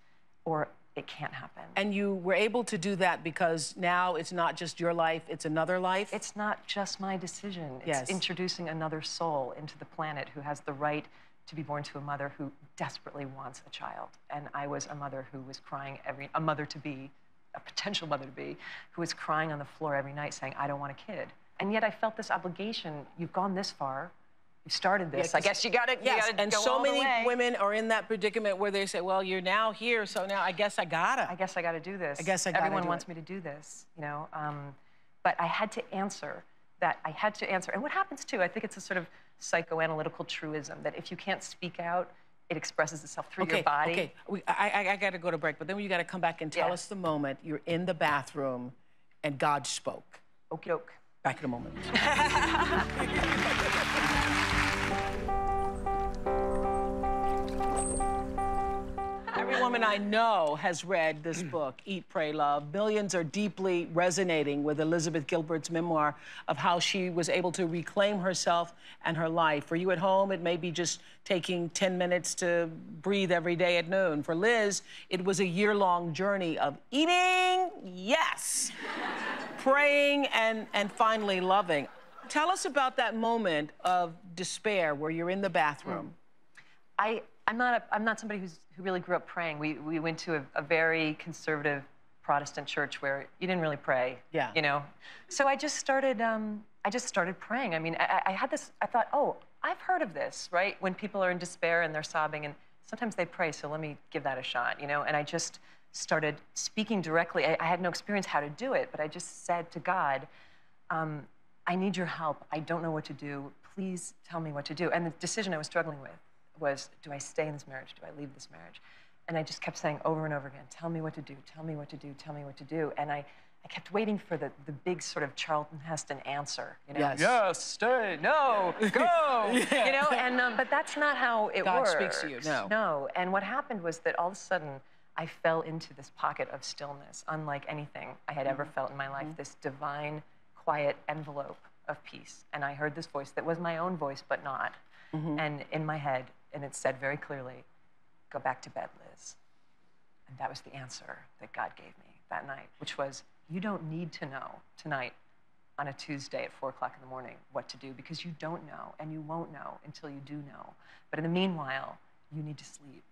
or it can't happen. And you were able to do that because now it's not just your life, it's another life? It's not just my decision. It's introducing another soul into the planet who has the right to be born to a mother who desperately wants a child. And I was a mother who was crying a mother-to-be, a potential mother-to-be, who was crying on the floor every night saying, I don't want a kid. And yet I felt this obligation. You've gone this far. You started this. I guess you got to go all the way. And so many women are in that predicament where they say, well, you're now here, so now I guess I gotta. I guess I gotta do this. I guess I gotta Everyone wants me to do this, you know. But I had to answer that. I had to answer. And what happens too, I think it's a sort of psychoanalytical truism that if you can't speak out, it expresses itself through your body. Okay, I gotta go to break, but then you gotta come back and tell us the moment you're in the bathroom and God spoke. Okie doke. Back in a moment. Every woman I know has read this book, Eat, Pray, Love. Millions are deeply resonating with Elizabeth Gilbert's memoir of how she was able to reclaim herself and her life. For you at home, it may be just taking 10 minutes to breathe every day at noon. For Liz, it was a year-long journey of eating, yes, praying, and finally loving. Tell us about that moment of despair where you're in the bathroom. I'm not somebody who really grew up praying. We went to a very conservative Protestant church where you didn't really pray. Yeah. You know, so I just started praying. I mean, I had this. I thought, oh, I've heard of this, right? When people are in despair and they're sobbing, and sometimes they pray. So let me give that a shot, you know. And I just started speaking directly. I had no experience how to do it, but I just said to God, I need your help. I don't know what to do. Please tell me what to do. And the decision I was struggling with was, do I stay in this marriage? Do I leave this marriage? And I just kept saying over and over again, tell me what to do, tell me what to do, tell me what to do. And I kept waiting for the big sort of Charlton Heston answer, you know? Yes. Yes, stay, no, go, you know? And, but that's not how it God works. speaks to you, no. No, and what happened was that all of a sudden, I fell into this pocket of stillness, unlike anything I had ever felt in my life, this divine, quiet envelope of peace. And I heard this voice that was my own voice, but not. And in my head, and it said very clearly, go back to bed, Liz. And that was the answer that God gave me that night, which was, you don't need to know tonight on a Tuesday at 4 o'clock in the morning what to do, because you don't know, and you won't know until you do know. But in the meanwhile, you need to sleep,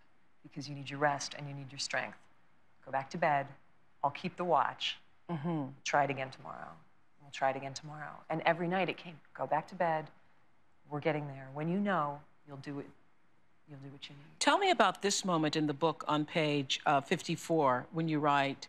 because you need your rest and you need your strength. Go back to bed. I'll keep the watch. Try it again tomorrow. We'll try it again tomorrow. And every night it came, go back to bed. We're getting there. When you know, you'll do it. You'll do what you need. Tell me about this moment in the book on page 54 when you write,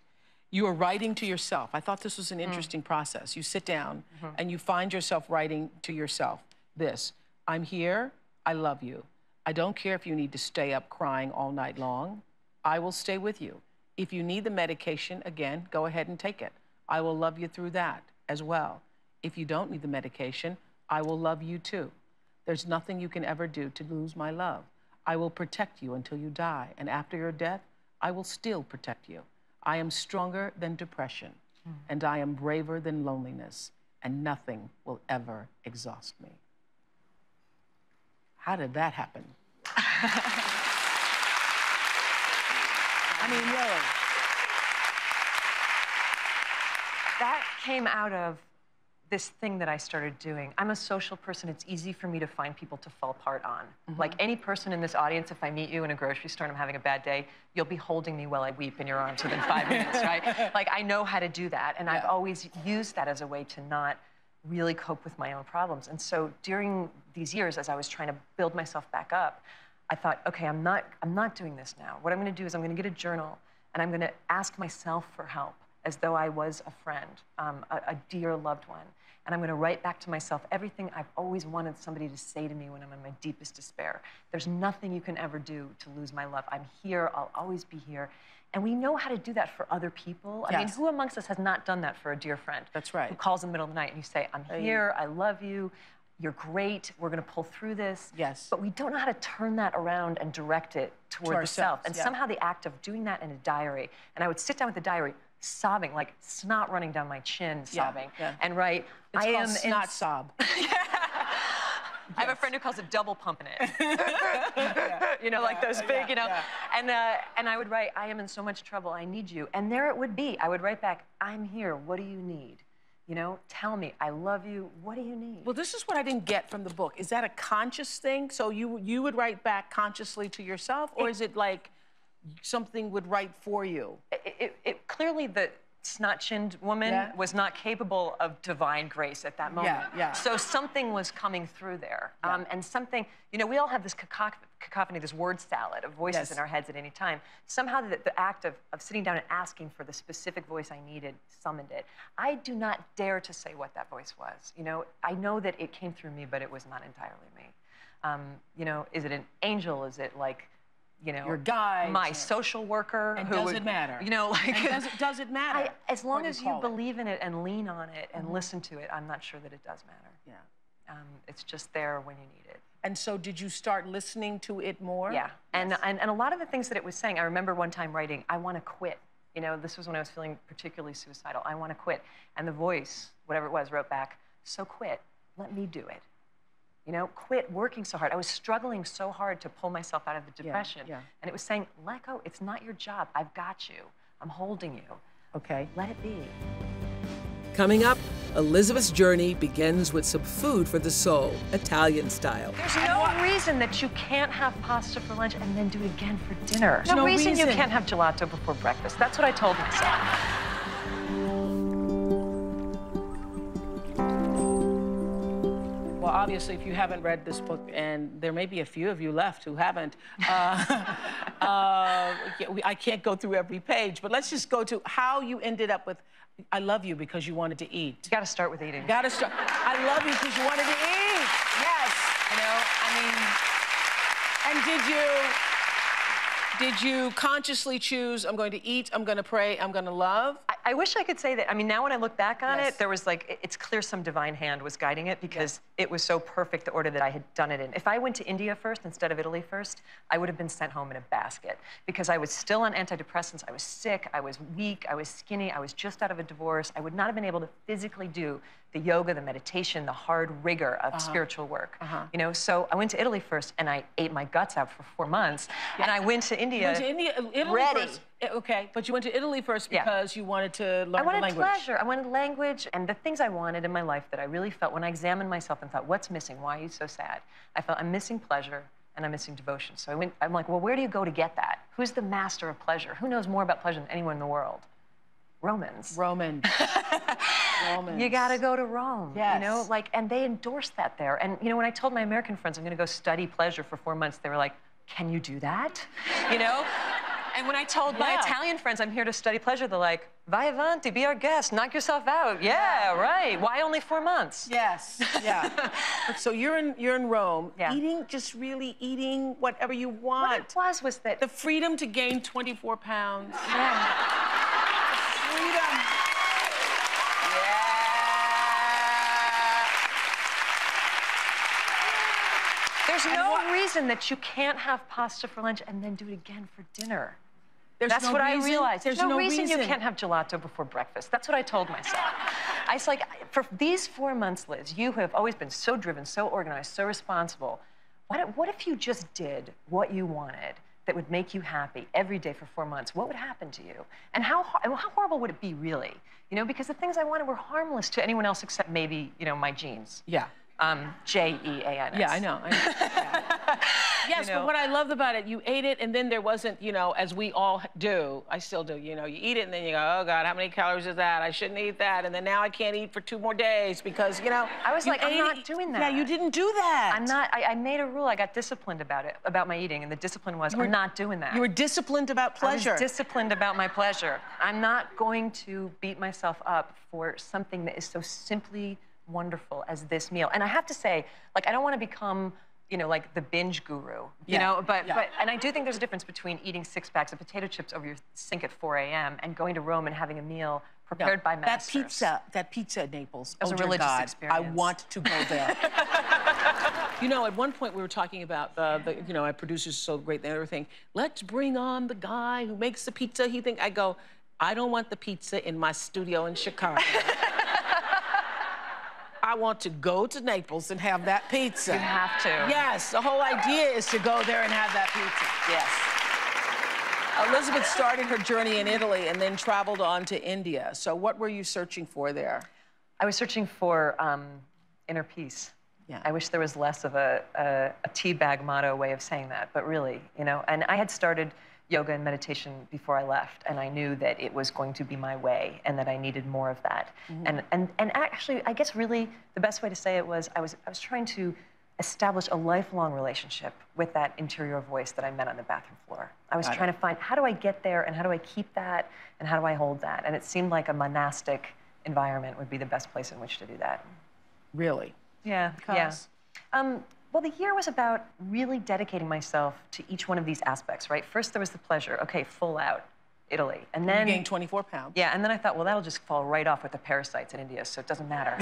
you are writing to yourself. I thought this was an interesting process. You sit down and you find yourself writing to yourself this, I'm here, I love you. I don't care if you need to stay up crying all night long. I will stay with you. If you need the medication, again, go ahead and take it. I will love you through that as well. If you don't need the medication, I will love you too. There's nothing you can ever do to lose my love. I will protect you until you die, and after your death, I will still protect you. I am stronger than depression, and I am braver than loneliness, and nothing will ever exhaust me. How did that happen? I mean, really. That came out of this thing that I started doing. I'm a social person. It's easy for me to find people to fall apart on. Like any person in this audience, if I meet you in a grocery store and I'm having a bad day, you'll be holding me while I weep in your arms within 5 minutes, right? Like, I know how to do that, and I've always used that as a way to not really cope with my own problems. And so during these years, as I was trying to build myself back up, I thought, okay, I'm not doing this now. What I'm gonna do is I'm gonna get a journal, and I'm gonna ask myself for help, as though I was a friend, a dear loved one. And I'm gonna write back to myself everything I've always wanted somebody to say to me when I'm in my deepest despair. There's nothing you can ever do to lose my love. I'm here, I'll always be here. And we know how to do that for other people. I mean, who amongst us has not done that for a dear friend? That's right. Who calls in the middle of the night and you say, I'm here, I love you, you're great, we're gonna pull through this. Yes. But we don't know how to turn that around and direct it toward the self. And somehow the act of doing that in a diary, and I would sit down with the diary, sobbing, like snot running down my chin, sobbing, and write, it's called snot sob. I have a friend who calls it double pumping it. You know, like those big, you know. And I would write, I am in so much trouble, I need you. And there it would be. I would write back, I'm here, what do you need? You know, tell me, I love you, what do you need? Well, this is what I didn't get from the book. Is that a conscious thing? So you would write back consciously to yourself, or is it like something would write for you? It clearly, the snot-chinned woman was not capable of divine grace at that moment. So something was coming through there. And something, you know, we all have this cacophony, this word salad of voices in our heads at any time. Somehow the act of sitting down and asking for the specific voice I needed summoned it. I do not dare to say what that voice was. You know, I know that it came through me, but it was not entirely me. You know, is it an angel? Is it like, you know, your guide, my social worker? And does it matter? You know, like, does it matter? As long as you believe in it and lean on it and listen to it, I'm not sure that it does matter. It's just there when you need it. And so did you start listening to it more? Yeah, and a lot of the things that it was saying, I remember one time writing, I want to quit. You know, this was when I was feeling particularly suicidal. I want to quit. And the voice, whatever it was, wrote back, so quit, let me do it. You know, quit working so hard. I was struggling so hard to pull myself out of the depression. And it was saying, let go, it's not your job. I've got you. I'm holding you. Okay. Let it be. Coming up, Elizabeth's journey begins with some food for the soul, Italian style. There's no reason that you can't have pasta for lunch and then do it again for dinner. There's no reason you can't have gelato before breakfast. That's what I told myself. Well, obviously, if you haven't read this book, and there may be a few of you left who haven't, I can't go through every page, but let's just go to how you ended up with I love you because you wanted to eat. You got to start with eating. You got to start. I love you because you wanted to eat. Yes. You know, I mean. And Did you consciously choose, I'm going to eat, I'm going to pray, I'm going to love? I wish I could say that. I mean, now when I look back on Yes. it, there was like, it's clear some divine hand was guiding it because it was so perfect, the order that I had done it in. If I went to India first instead of Italy first, I would have been sent home in a basket because I was still on antidepressants. I was sick, I was weak, I was skinny, I was just out of a divorce. I would not have been able to physically do the yoga, the meditation, the hard rigor of spiritual work. You know, so I went to Italy first and I ate my guts out for 4 months. And I went to India, Italy ready. First. Okay, but you went to Italy first because you wanted to learn the language. I wanted pleasure, I wanted language, and the things I wanted in my life that I really felt when I examined myself and thought, what's missing? Why are you so sad? I felt I'm missing pleasure and I'm missing devotion. So I'm like, well, where do you go to get that? Who's the master of pleasure? Who knows more about pleasure than anyone in the world? Romans. Romans. You gotta go to Rome, Yes. you know, like, and they endorsed that there. And, you know, when I told my American friends I'm gonna go study pleasure for 4 months, they were like, can you do that? You know? And when I told my Italian friends I'm here to study pleasure, they're like, vai avanti, be our guest, knock yourself out. Yeah, right. Why only 4 months? Yes, yeah. So you're in Rome, eating, just really eating whatever you want. What it was that... The freedom to gain 24 pounds. Yeah. Freedom. There's no reason that you can't have pasta for lunch and then do it again for dinner. That's what I realized. There's no reason you can't have gelato before breakfast. That's what I told myself. I was like, for these 4 months, Liz, you have always been so driven, so organized, so responsible. What if you just did what you wanted that would make you happy every day for 4 months? What would happen to you? And how horrible would it be, really? You know, because the things I wanted were harmless to anyone else except maybe, you know, my genes. Yeah. J-E-A-N-S. Yeah, I know. Yes, but what I loved about it, you ate it, and then there wasn't, you know, as we all do, I still do, you know, you eat it, and then you go, oh, God, how many calories is that? I shouldn't eat that. And then now I can't eat for 2 more days because, you know. I was like, I'm not doing that. Yeah, you didn't do that. I'm not, I made a rule. I got disciplined about it, about my eating, and the discipline was, I'm not doing that. You were disciplined about pleasure. I was disciplined about my pleasure. I'm not going to beat myself up for something that is so simply wonderful as this meal. And I have to say, like, I don't want to become, you know, like the binge guru, you know, but and I do think there's a difference between eating 6 packs of potato chips over your sink at 4 a.m. and going to Rome and having a meal prepared by masters. That pizza at Naples, it was a religious experience. I want to go there. You know, at one point we were talking about you know, our producer's so great and everything. Let's bring on the guy who makes the pizza. I go, I don't want the pizza in my studio in Chicago. I want to go to Naples and have that pizza. You have to. Yes, the whole idea is to go there and have that pizza. Yes. Elizabeth started her journey in Italy and then traveled on to India. So what were you searching for there? I was searching for inner peace. Yeah. I wish there was less of a teabag motto way of saying that, but really, you know, and I had started yoga and meditation before I left, and I knew that it was going to be my way and that I needed more of that. And actually, I guess really the best way to say it was I was trying to establish a lifelong relationship with that interior voice that I met on the bathroom floor. I was trying to find, how do I get there and how do I keep that and how do I hold that? And it seemed like a monastic environment would be the best place in which to do that. Really? Yeah, because? Yeah. Well, the year was about really dedicating myself to each one of these aspects, right? First, there was the pleasure. Okay, full out, Italy. And then... You gained 24 pounds. Yeah, and then I thought, well, that'll just fall right off with the parasites in India, so it doesn't matter.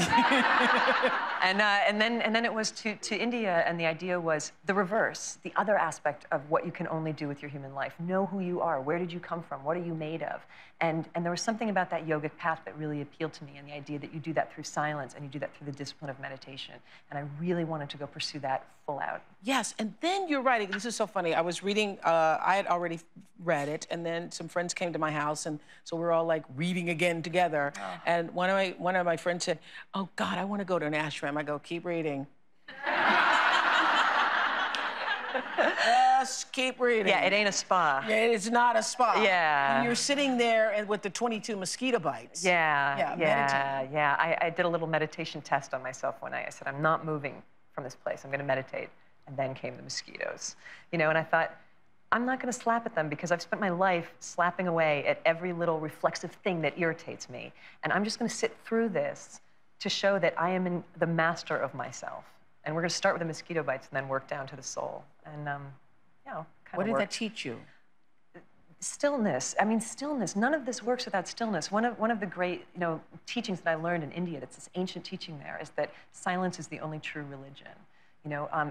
and then it was to India, and the idea was the reverse, the other aspect of what you can only do with your human life. Know who you are. Where did you come from? What are you made of? And there was something about that yogic path that really appealed to me, and the idea that you do that through silence and you do that through the discipline of meditation. And I really wanted to go pursue that full out. Yes, and then you're writing. This is so funny. I was reading, I had already read it, and then some friends came to my house, and so we're all like reading again together. Oh. And one of my friends said, oh God, I want to go to an ashram. I go, keep reading. Just keep reading. Yeah, it ain't a spa. Yeah, it's not a spa. Yeah. And you're sitting there and with the 22 mosquito bites. Yeah, yeah. I did a little meditation test on myself one night. I said, I'm not moving from this place. I'm going to meditate. And then came the mosquitoes. You know, and I thought, I'm not going to slap at them because I've spent my life slapping away at every little reflexive thing that irritates me. And I'm just going to sit through this to show that I am the master of myself. And we're going to start with the mosquito bites and then work down to the soul. And, you know, what did that teach you? Stillness. I mean, stillness. None of this works without stillness. One of the great, teachings that I learned in India, that's this ancient teaching there, is that silence is the only true religion.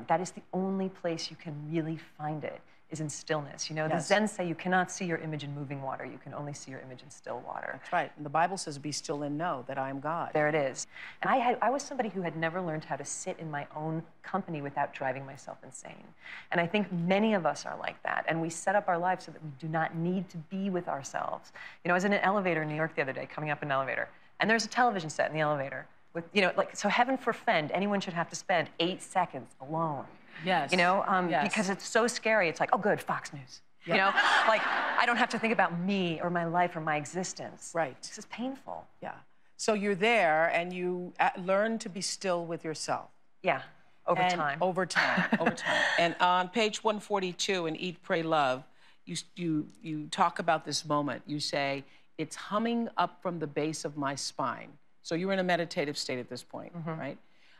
That is the only place you can really find it, is in stillness. The Zen say you cannot see your image in moving water. You can only see your image in still water. That's right. And the Bible says, be still and know that I am God. There it is. And I was somebody who had never learned how to sit in my own company without driving myself insane. And I think many of us are like that. And we set up our lives so that we do not need to be with ourselves. I was in an elevator in New York the other day, coming up in an elevator, and there's a television set in the elevator. With, so heaven forfend, anyone should have to spend 8 seconds alone. Yes. Yes. Because it's so scary. It's like, oh, good, Fox News. Yeah. Like, I don't have to think about me or my life or my existence. Right. This is painful. Yeah. So you're there and you learn to be still with yourself. Yeah, over time. Over time, over time. And on page 142 in Eat, Pray, Love, you talk about this moment. You say, it's humming up from the base of my spine. So you're in a meditative state at this point, right?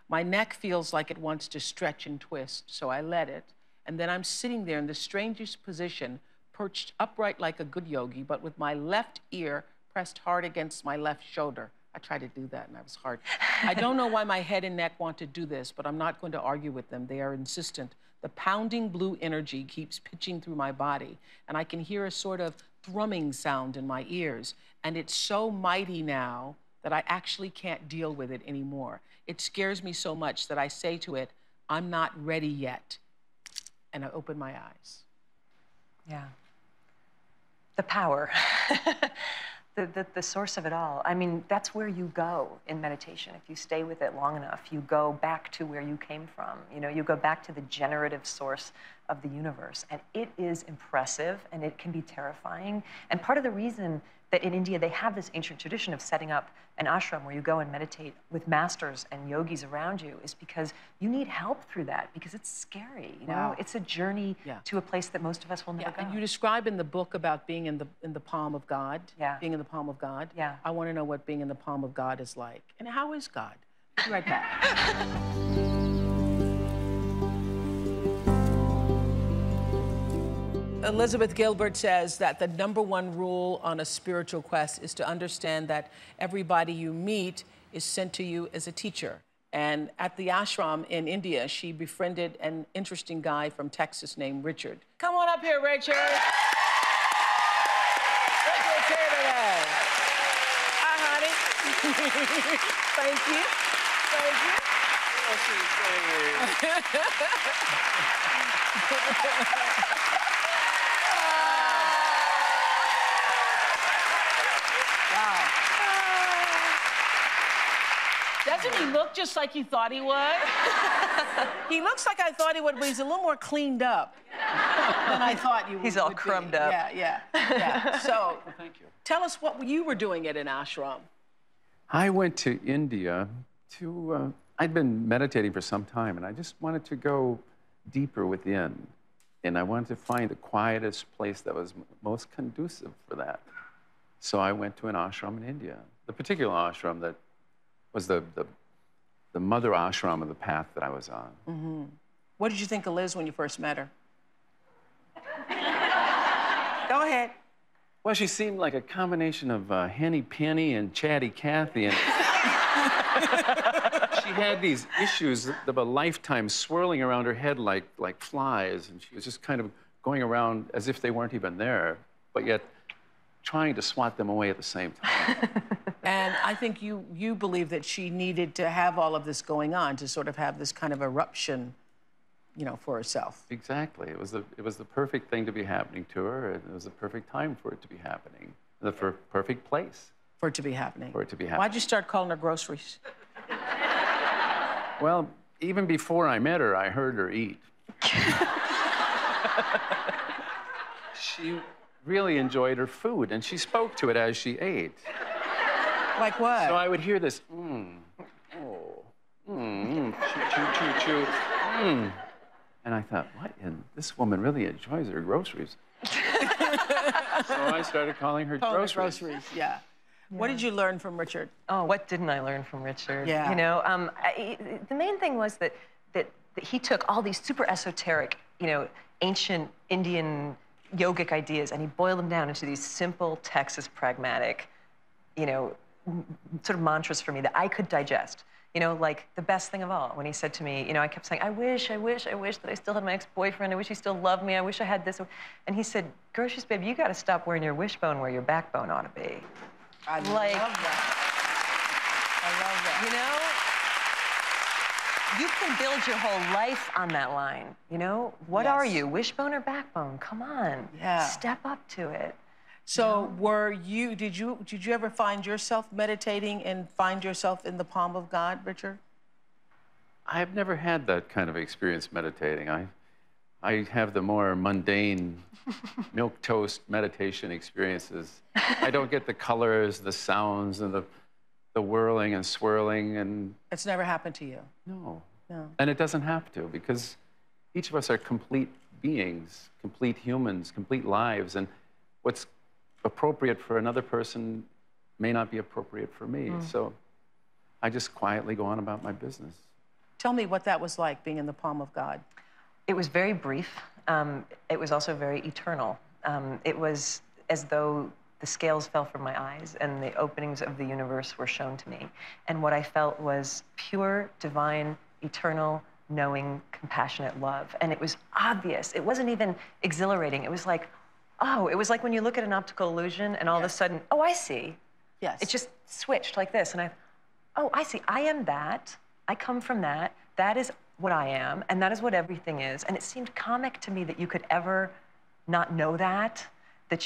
My neck feels like it wants to stretch and twist, so I let it. And then I'm sitting there in the strangest position, perched upright like a good yogi, but with my left ear pressed hard against my left shoulder. I tried to do that, and that was hard. I don't know why my head and neck want to do this, but I'm not going to argue with them. They are insistent. The pounding blue energy keeps pitching through my body, and I can hear a sort of thrumming sound in my ears. And it's so mighty now that I actually can't deal with it anymore. It scares me so much that I say to it, I'm not ready yet. And I open my eyes. Yeah. The power. The source of it all. I mean, that's where you go in meditation. If you stay with it long enough, you go back to where you came from. You go back to the generative source of the universe. And it is impressive, and it can be terrifying. And part of the reason that in India they have this ancient tradition of setting up an ashram where you go and meditate with masters and yogis around you is because you need help through that, because it's scary. Wow. It's a journey to a place that most of us will never go. And you describe in the book about being in the palm of God. Yeah. Being in the palm of God. Yeah. I want to know what being in the palm of God is like. And how is God? Be right back. Elizabeth Gilbert says that the #1 rule on a spiritual quest is to understand that everybody you meet is sent to you as a teacher. And at the ashram in India, she befriended an interesting guy from Texas named Richard. Come on up here, Richard. Richard's here today. Hi, honey. Thank you. Thank you. Wow. Doesn't he look just like you thought he would? He looks like I thought he would, but he's a little more cleaned up than I thought you would. He's all crumbed up. Yeah. So, thank you. Tell us what you were doing at an ashram. I went to India to, I'd been meditating for some time, and I just wanted to go deeper within. And I wanted to find the quietest place that was most conducive for that. So I went to an ashram in India. The particular ashram that was the mother ashram of the path that I was on. Mm-hmm. What did you think of Liz when you first met her? Go ahead. Well, she seemed like a combination of Henny Penny and Chatty Cathy. And she had these issues of a lifetime swirling around her head like flies, and she was just kind of going around as if they weren't even there, but yet trying to swat them away at the same time. And I think you believe that she needed to have all of this going on to sort of have this kind of eruption, for herself. Exactly. It was the perfect thing to be happening to her, and it was the perfect time for it to be happening. The perfect place. For it to be happening. For it to be happening. Why'd you start calling her groceries? Well, even before I met her, I heard her eat. She really enjoyed her food, and she spoke to it as she ate. Like what? So I would hear this, chew, chew, chew, And I thought, this woman really enjoys her groceries. So I started calling her groceries. Yeah. What did you learn from Richard? Oh, what didn't I learn from Richard? Yeah. The main thing was that he took all these super esoteric, ancient Indian, yogic ideas, and he boiled them down into these simple Texas pragmatic, you know, sort of mantras for me that I could digest. You know, like the best thing of all, when he said to me, you know, I kept saying, I wish that I still had my ex-boyfriend. I wish he still loved me. I wish I had this. And he said, Groceries, babe, you got to stop wearing your wishbone where your backbone ought to be. I love that. I love that. You know, you can build your whole life on that line. You know, what are you, wishbone or backbone? Come on, step up to it. So did you ever find yourself meditating and find yourself in the palm of God, Richard? I've never had that kind of experience meditating. I have the more mundane milquetoast meditation experiences. I don't get the colors, the sounds, and the whirling and swirling. And it's never happened to you? No. No. And it doesn't have to, because each of us are complete beings, complete humans, complete lives. And what's appropriate for another person may not be appropriate for me. So I just quietly go on about my business. Tell me what that was like, being in the palm of God. It was very brief. It was also very eternal. It was as though the scales fell from my eyes and the openings of the universe were shown to me. And what I felt was pure, divine, eternal, knowing, compassionate love. And it was obvious. It wasn't even exhilarating. It was like, oh, it was like when you look at an optical illusion and all of a sudden, oh, I see. Yes. It just switched like this. And oh, I see. I am that. I come from that. That is what I am. And that is what everything is. And it seemed comic to me that you could ever not know that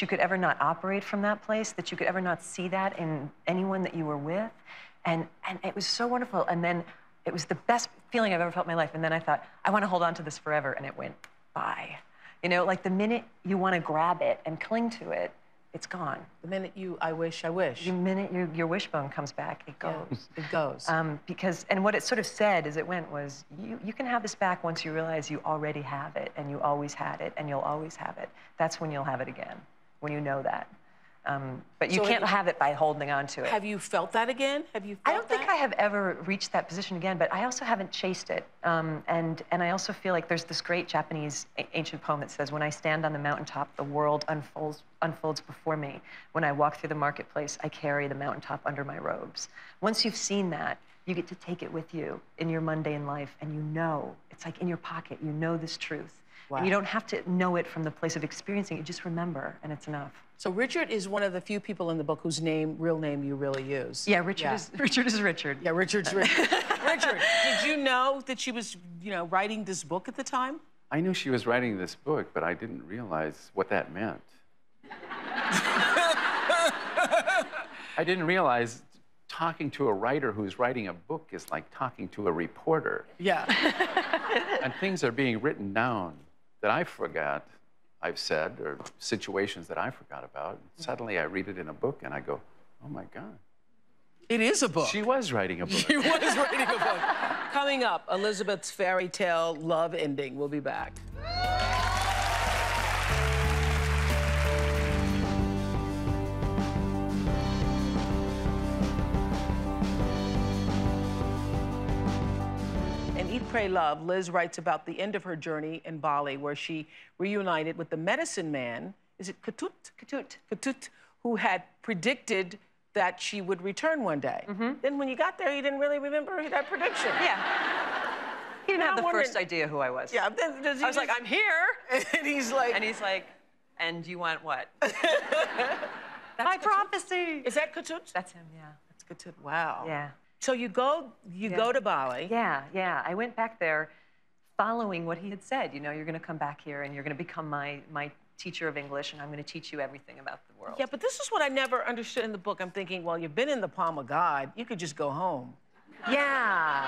you could ever not operate from that place, that you could ever not see that in anyone that you were with. And it was so wonderful. And then it was the best feeling I've ever felt in my life. And then I thought, I want to hold on to this forever. And it went by. You know, like the minute you want to grab it and cling to it, it's gone. The minute I wish. The minute your wishbone comes back, it goes. Yeah, it goes. And what it sort of said as it went was, you can have this back once you realize you already have it, and you always had it, and you'll always have it. That's when you'll have it again, when you know that. But you can't have it by holding on to it. Have you felt that again? I don't think I have ever reached that position again, but I also haven't chased it. And I also feel like there's this great Japanese ancient poem that says, when I stand on the mountaintop, the world unfolds before me. When I walk through the marketplace, I carry the mountaintop under my robes. Once you've seen that, you get to take it with you in your mundane life, and you know, it's like in your pocket, you know this truth. Wow. And you don't have to know it from the place of experiencing it, just remember, and it's enough. So Richard is one of the few people in the book whose real name you really use. Yeah, Richard is Richard. Yeah, Richard's Richard. Richard, did you know that she was, writing this book at the time? I knew she was writing this book, but I didn't realize what that meant. I didn't realize talking to a writer who's writing a book is like talking to a reporter. Yeah. And things are being written down that I forgot I've said, or situations that I forgot about. Suddenly I read it in a book and I go, oh my God. It is a book. She was writing a book. She was writing a book. Coming up, Elizabeth's fairy tale love ending. We'll be back. Eat, Pray, Love, Liz writes about the end of her journey in Bali, where she reunited with the medicine man, is it Ketut? Ketut, who had predicted that she would return one day. Then when you got there, you didn't really remember that prediction. Yeah. He didn't have the first idea who I was. Yeah. I was like, I'm here. And he's like... and you want what? My prophecy. Is that Ketut? That's him, yeah. That's Ketut, wow. Yeah. So you go to Bali. Yeah. I went back there following what he had said. You're going to come back here and you're going to become my teacher of English, and I'm going to teach you everything about the world. Yeah, but this is what I never understood in the book. I'm thinking, well, you've been in the palm of God. You could just go home. Yeah.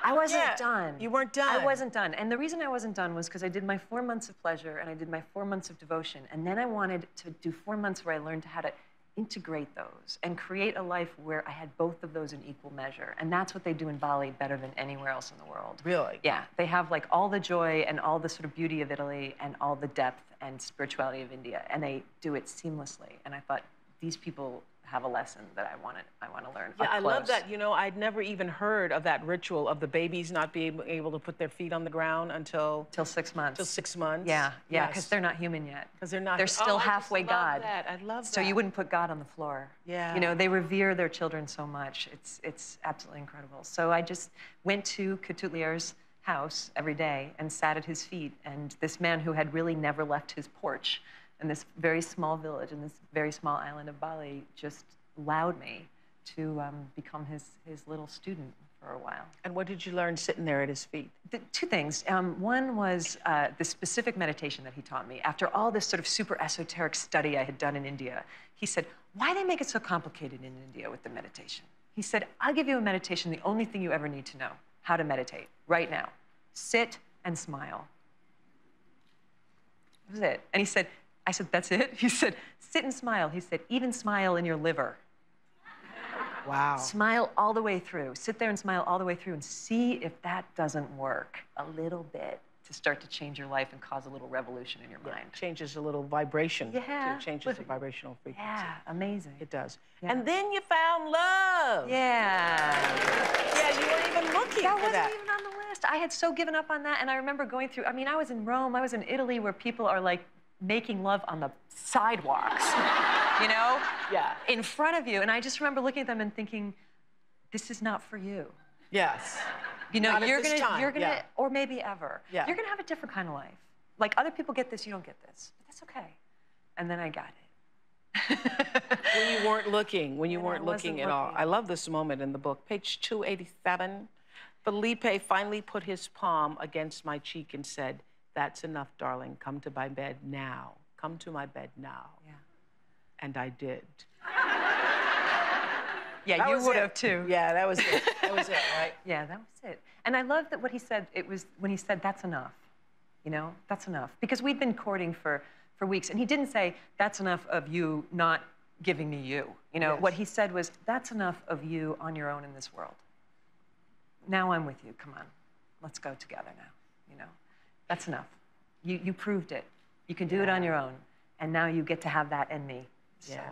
I wasn't done. You weren't done. I wasn't done. And the reason I wasn't done was because I did my 4 months of pleasure and I did my 4 months of devotion. And then I wanted to do 4 months where I learned how to integrate those and create a life where I had both of those in equal measure. And that's what they do in Bali better than anywhere else in the world. Really? Yeah. They have like all the joy and all the sort of beauty of Italy and all the depth and spirituality of India. And they do it seamlessly. And I thought, these people have a lesson that I want to learn. Yeah, up I love close. that. You know, I'd never even heard of that ritual of the babies not being able to put their feet on the ground until 6 months. Till 6 months. Yeah, yeah, because Yes. they're not human yet. Because they're not. They're still I just halfway love God. That. I love that. So you wouldn't put God on the floor. Yeah. You know, they revere their children so much. It's absolutely incredible. So I just went to Coututlier's house every day and sat at his feet. And this man who had really never left his porch in this very small village, in this very small island of Bali, just allowed me to become his little student for a while. And what did you learn sitting there at his feet? Two things. One was the specific meditation that he taught me. After all this sort of super esoteric study I had done in India, he said, why do they make it so complicated in India with the meditation? He said, I'll give you a meditation, the only thing you ever need to know, how to meditate, right now. Sit and smile. That was it. And he said, I said, that's it? He said, sit and smile. He said, even smile in your liver. Wow. Smile all the way through. Sit there and smile all the way through and see if that doesn't work a little bit to start to change your life and cause a little revolution in your mind. Changes a little vibration. Yeah. It changes the vibrational frequency. Yeah, amazing. It does. Yeah. And then you found love. Yeah. Yeah, you weren't even looking That for wasn't that. even on the list. I had so given up on that, and I remember going through, I mean, I was in Rome, I was in Italy, where people are like making love on the sidewalks, you know? Yeah. In front of you, and I just remember looking at them and thinking, this is not for you. Yes. You know, Not at you're this gonna, time, yeah. or maybe ever. Yeah. You're gonna have a different kind of life. Like other people get this, you don't get this, but that's okay. And then I got it. When you weren't looking, when you When I weren't looking wasn't at all. looking. I love this moment in the book. Page 287. Felipe finally put his palm against my cheek and said, that's enough, darling. Come to my bed now. Come to my bed now. Yeah. And I did. Yeah, That you was would it. have too. Yeah, that was it. That was it, right? Yeah, that was it. And I love that what he said, it was when he said, that's enough. You know, that's enough. Because we'd been courting for weeks. And he didn't say, that's enough of you not giving me you. You know, Yes. what he said was, that's enough of you on your own in this world. Now I'm with you, come on. Let's go together now, you know. That's enough. You proved it. You can do it on your own. And now you get to have that in me. So Yeah.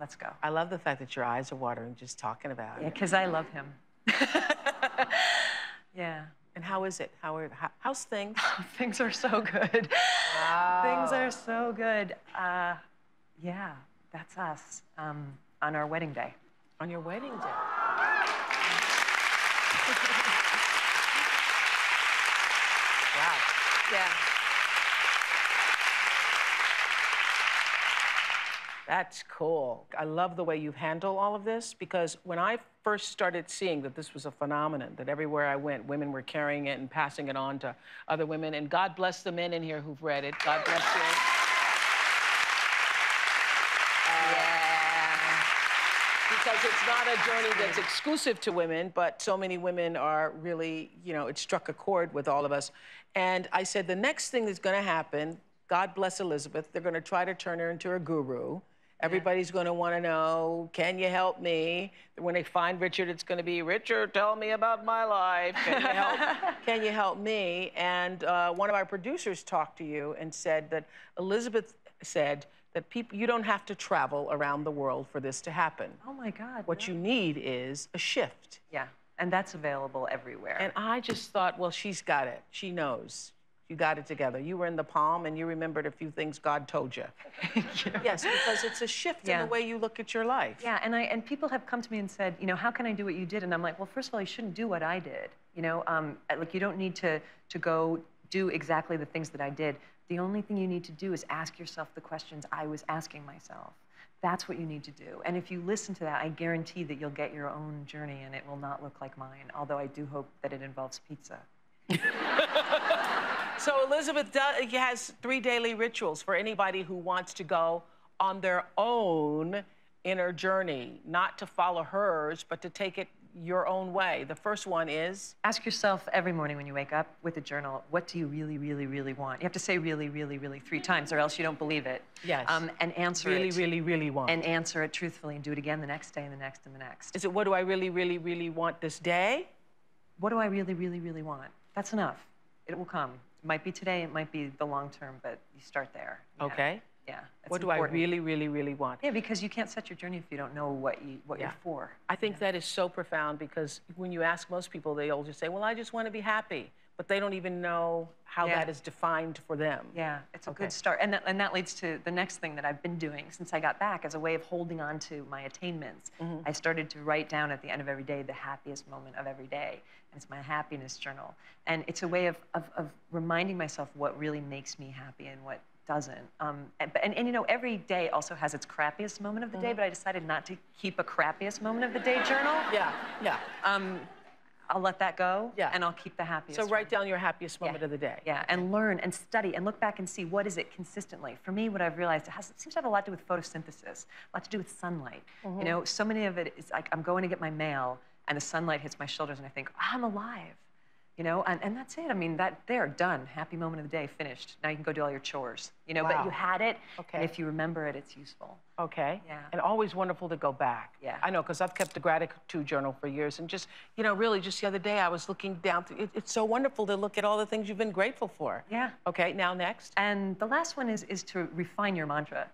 let's go. I love the fact that your eyes are watering just talking about Yeah, it. because I love him. Yeah. And how is it? How's things? Things are so good. Wow. Things are so good. Yeah, that's us on our wedding day. On your wedding day. Wow. Yeah. That's cool. I love the way you handle all of this, because when I first started seeing that this was a phenomenon, that everywhere I went, women were carrying it and passing it on to other women, and God bless the men in here who've read it. God bless you. Because it's not a journey that's exclusive to women, but so many women are really, you know, it struck a chord with all of us. And I said, the next thing that's going to happen, God bless Elizabeth, they're going to try to turn her into a guru. Everybody's going to want to know, can you help me? When they find Richard, it's going to be, Richard, tell me about my life. Can you help, can you help me? And one of our producers talked to you and said that Elizabeth said that people, you don't have to travel around the world for this to happen. Oh my God. What you need is a shift. Yeah, and that's available everywhere. And I just thought, well, she's got it. She knows. You got it together. You were in the palm and you remembered a few things God told you. Yes, because it's a shift in the way you look at your life. Yeah, and people have come to me and said, you know, how can I do what you did? And I'm like, well, first of all, you shouldn't do what I did. You know, like you don't need to go do exactly the things that I did. The only thing you need to do is ask yourself the questions I was asking myself. That's what you need to do. And if you listen to that, I guarantee that you'll get your own journey and it will not look like mine, although I do hope that it involves pizza. So Elizabeth has 3 daily rituals for anybody who wants to go on their own inner journey, not to follow hers, but to take it your own way. The first one is? Ask yourself every morning when you wake up with a journal, what do you really, really, really want? You have to say really, really, really 3 times or else you don't believe it. Yes. And answer really, it. Really, really want. And answer it truthfully and do it again the next day and the next and the next. Is it, what do I really, really, really want this day? What do I really, really, really want? That's enough. It will come. It might be today, it might be the long term, but you start there. Okay. Yeah, What do I really, really, really want? Yeah, because you can't set your journey if you don't know what you're for. I think that is so profound because when you ask most people, they all just say, well, I just want to be happy. But they don't even know how that is defined for them. Yeah, it's a good start. And that leads to the next thing that I've been doing since I got back as a way of holding on to my attainments. I started to write down at the end of every day the happiest moment of every day. And it's my happiness journal. And it's a way of reminding myself what really makes me happy and what doesn't. And you know, every day also has its crappiest moment of the day, but I decided not to keep a crappiest moment of the day journal. Yeah. I'll let that go, and I'll keep the happiest. So write down your happiest moment of the day. Yeah, and learn and study and look back and see what is it consistently. For me, what I've realized, it seems to have a lot to do with photosynthesis, a lot to do with sunlight. You know, so many of it is like I'm going to get my mail, and the sunlight hits my shoulders, and I think, oh, I'm alive. You know, and that's it. I mean, they're done. Happy moment of the day, finished. Now you can go do all your chores. You know, but you had it, and if you remember it, it's useful. Okay. Yeah. And always wonderful to go back. Yeah. I know, because I've kept the gratitude journal for years, and just, you know, really just the other day I was looking down through, it's so wonderful to look at all the things you've been grateful for. Yeah. Okay, now next. And the last one is to refine your mantra.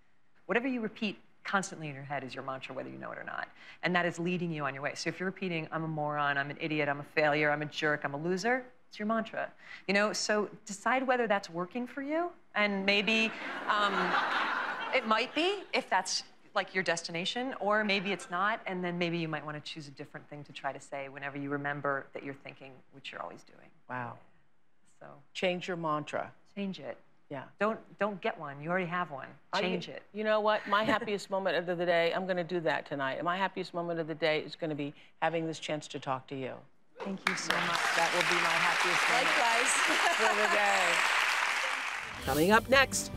Whatever you repeat constantly in your head is your mantra, whether you know it or not. And that is leading you on your way. So if you're repeating, I'm a moron, I'm an idiot, I'm a failure, I'm a jerk, I'm a loser, it's your mantra. You know, so decide whether that's working for you. And maybe it might be, if that's like your destination, or maybe it's not, and then maybe you might want to choose a different thing to try to say whenever you remember that you're thinking, which you're always doing. Wow. So change your mantra. Change it. Yeah. Don't get one. You already have one. Change it. You know what? My happiest moment of the day, I'm going to do that tonight. And my happiest moment of the day is going to be having this chance to talk to you. Thank you so much. That will be my happiest moment for the day. Coming up next,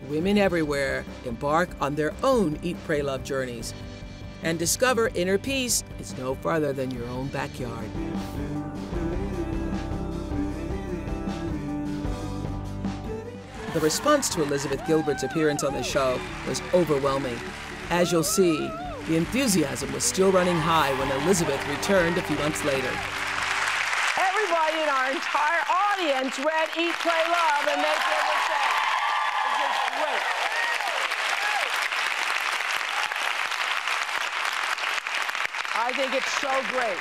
women everywhere embark on their own Eat, Pray, Love journeys and discover inner peace is no farther than your own backyard. The response to Elizabeth Gilbert's appearance on the show was overwhelming. As you'll see, the enthusiasm was still running high when Elizabeth returned a few months later. Everybody in our entire audience read Eat, Pray, Love, and make their mistake. This is great. I think it's so great.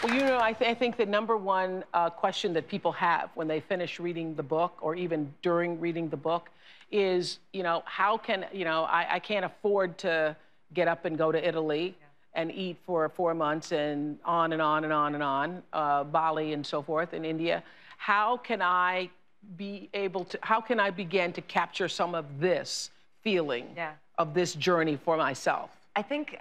Well, you know, I think the number one question that people have when they finish reading the book, or even during reading the book, is, you know, how can, you know, I can't afford to get up and go to Italy and eat for 4 months and on and on and on and on, Bali and so forth in India. How can I be able to, how can I begin to capture some of this feeling of this journey for myself? I think,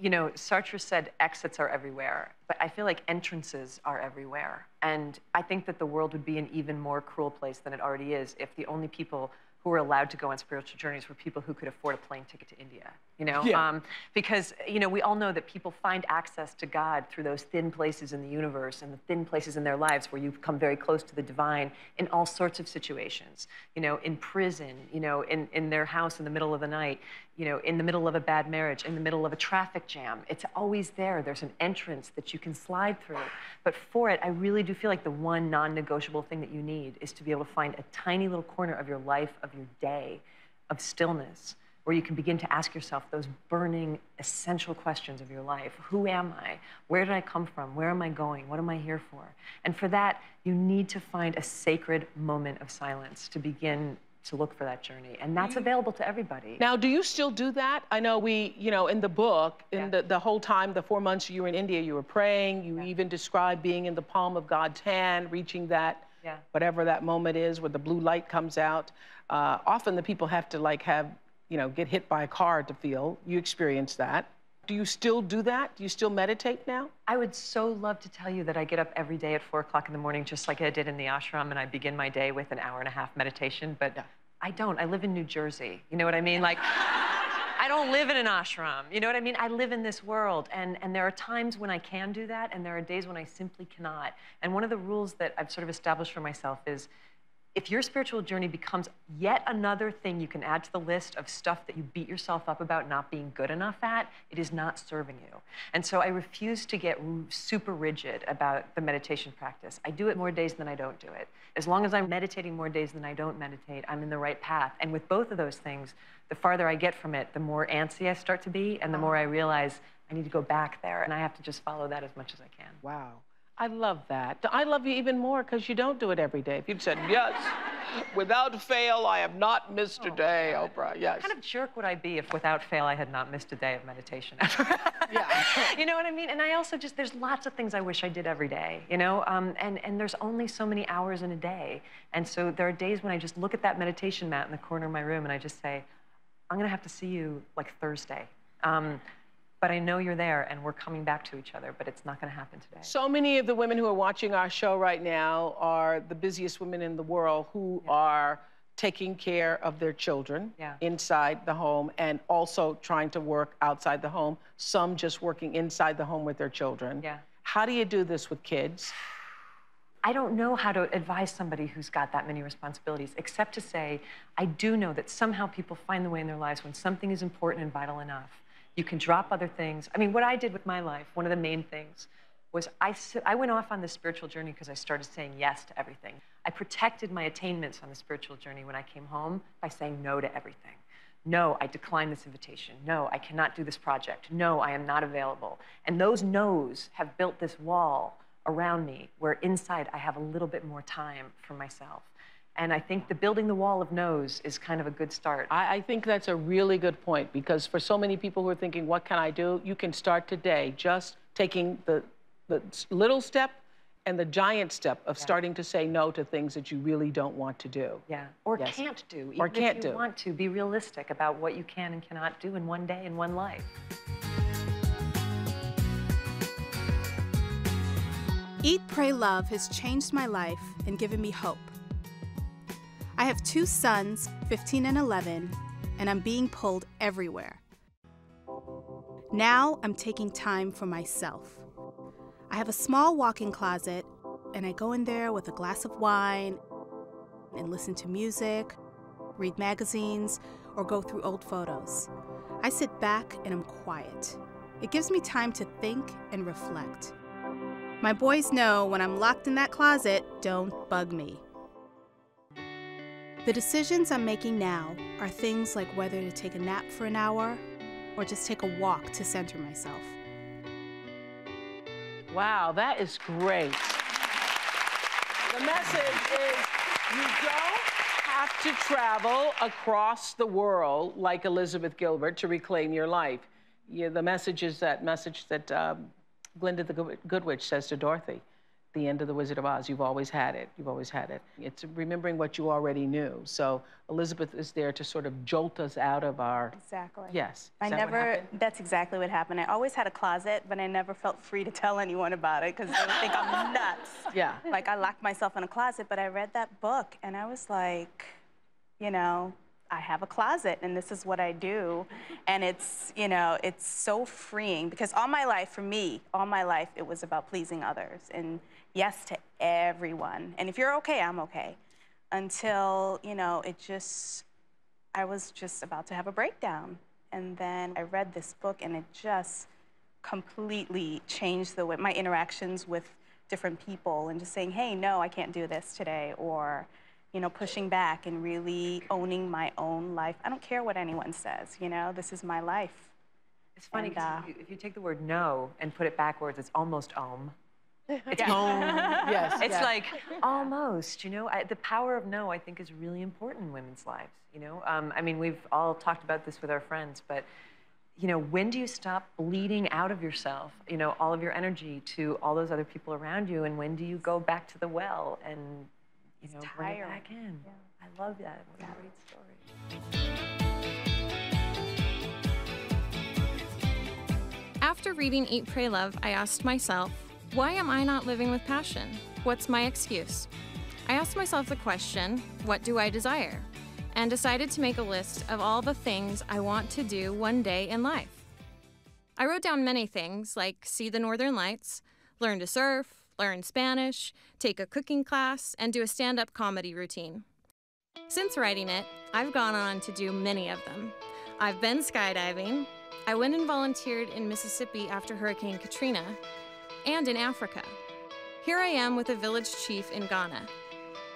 you know, Sartre said exits are everywhere, but I feel like entrances are everywhere. And I think that the world would be an even more cruel place than it already is if the only people who were allowed to go on spiritual journeys were people who could afford a plane ticket to India, you know? Because, you know, we all know that people find access to God through those thin places in the universe and the thin places in their lives where you come very close to the divine in all sorts of situations. You know, in prison, you know, in their house in the middle of the night, you know, in the middle of a bad marriage, in the middle of a traffic jam. It's always there. There's an entrance that you can slide through. But for it, I really do feel like the one non-negotiable thing that you need is to be able to find a tiny little corner of your life, of your day, of stillness, where you can begin to ask yourself those burning, essential questions of your life. Who am I? Where did I come from? Where am I going? What am I here for? And for that, you need to find a sacred moment of silence to begin to look for that journey. And that's available to everybody. Now, do you still do that? I know we, you know, in the book, in the whole time, the 4 months you were in India, you were praying, you even described being in the palm of God's hand, reaching that, whatever that moment is where the blue light comes out. Often the people have to like you know, get hit by a car to feel. You experience that. Do you still do that? Do you still meditate now? I would so love to tell you that I get up every day at 4 o'clock in the morning, just like I did in the ashram, and I begin my day with an hour-and-a-half meditation, but I don't. I live in New Jersey. You know what I mean? Like, I don't live in an ashram. You know what I mean? I live in this world, and there are times when I can do that, and there are days when I simply cannot. And one of the rules that I've sort of established for myself is If your spiritual journey becomes yet another thing you can add to the list of stuff that you beat yourself up about not being good enough at, it is not serving you. And so I refuse to get super rigid about the meditation practice. I do it more days than I don't do it. As long as I'm meditating more days than I don't meditate, I'm in the right path. And with both of those things, the farther I get from it, the more antsy I start to be, and the more I realize I need to go back there, and I have to just follow that as much as I can. Wow. I love that. I love you even more because you don't do it every day. If you'd said, yes, without fail, I have not missed a day, Oprah, yes. What kind of jerk would I be if without fail I had not missed a day of meditation ever? Yeah. You know what I mean? And I also just, there's lots of things I wish I did every day, you know? And there's only so many hours in a day. And so there are days when I just look at that meditation mat in the corner of my room and I just say, I'm gonna have to see you like Thursday. But I know you're there and we're coming back to each other, but it's not gonna happen today. So many of the women who are watching our show right now are the busiest women in the world who are taking care of their children inside the home and also trying to work outside the home, some just working inside the home with their children. How do you do this with kids? I don't know how to advise somebody who's got that many responsibilities, except to say, I do know that somehow people find the way in their lives when something is important and vital enough. You can drop other things. I mean, what I did with my life, one of the main things, was I went off on this spiritual journey because I started saying yes to everything. I protected my attainments on the spiritual journey when I came home by saying no to everything. No, I decline this invitation. No, I cannot do this project. No, I am not available. And those no's have built this wall around me where inside I have a little bit more time for myself. And I think building the wall of no's is kind of a good start. I think that's a really good point because for so many people who are thinking, what can I do? You can start today just taking the little step and the giant step of starting to say no to things that you really don't want to do. Or can't do. Or can't if you want to, be realistic about what you can and cannot do in one day, in one life. Eat, Pray, Love has changed my life and given me hope. I have 2 sons, 15 and 11, and I'm being pulled everywhere. Now I'm taking time for myself. I have a small walk-in closet, and I go in there with a glass of wine and listen to music, read magazines, or go through old photos. I sit back and I'm quiet. It gives me time to think and reflect. My boys know when I'm locked in that closet, don't bug me. The decisions I'm making now are things like whether to take a nap for an hour or just take a walk to center myself. Wow, that is great. The message is you don't have to travel across the world like Elizabeth Gilbert to reclaim your life. The message is that message that Glinda the Good Witch says to Dorothy. The end of The Wizard of Oz. You've always had it. You've always had it. It's remembering what you already knew. So Elizabeth is there to sort of jolt us out of our... Exactly. Yes. That's exactly what happened. I always had a closet, but I never felt free to tell anyone about it because they would think I'm nuts. Like I locked myself in a closet, but I read that book and I was like, you know, I have a closet and this is what I do. And it's, you know, it's so freeing because all my life, for me, all my life, it was about pleasing others and yes to everyone. And if you're okay, I'm okay. Until, you know, I was just about to have a breakdown. And then I read this book and it just completely changed the way, my interactions with different people and just saying, hey, no, I can't do this today. Or, you know, pushing back and really owning my own life. I don't care what anyone says, you know, this is my life. It's funny because if you take the word no and put it backwards, it's almost om. It's home. Yes. It's like almost, you know, the power of no, I think, is really important in women's lives, you know. I mean, we've all talked about this with our friends, but, you know, when do you stop bleeding out of yourself, you know, all of your energy to all those other people around you, and when do you go back to the well and, you know, bring it back in? I love that. What a great story. After reading Eat, Pray, Love, I asked myself, why am I not living with passion? What's my excuse? I asked myself the question, what do I desire? And decided to make a list of all the things I want to do one day in life. I wrote down many things like see the Northern Lights, learn to surf, learn Spanish, take a cooking class, and do a stand-up comedy routine. Since writing it, I've gone on to do many of them. I've been skydiving. I went and volunteered in Mississippi after Hurricane Katrina, and in Africa. Here I am with a village chief in Ghana.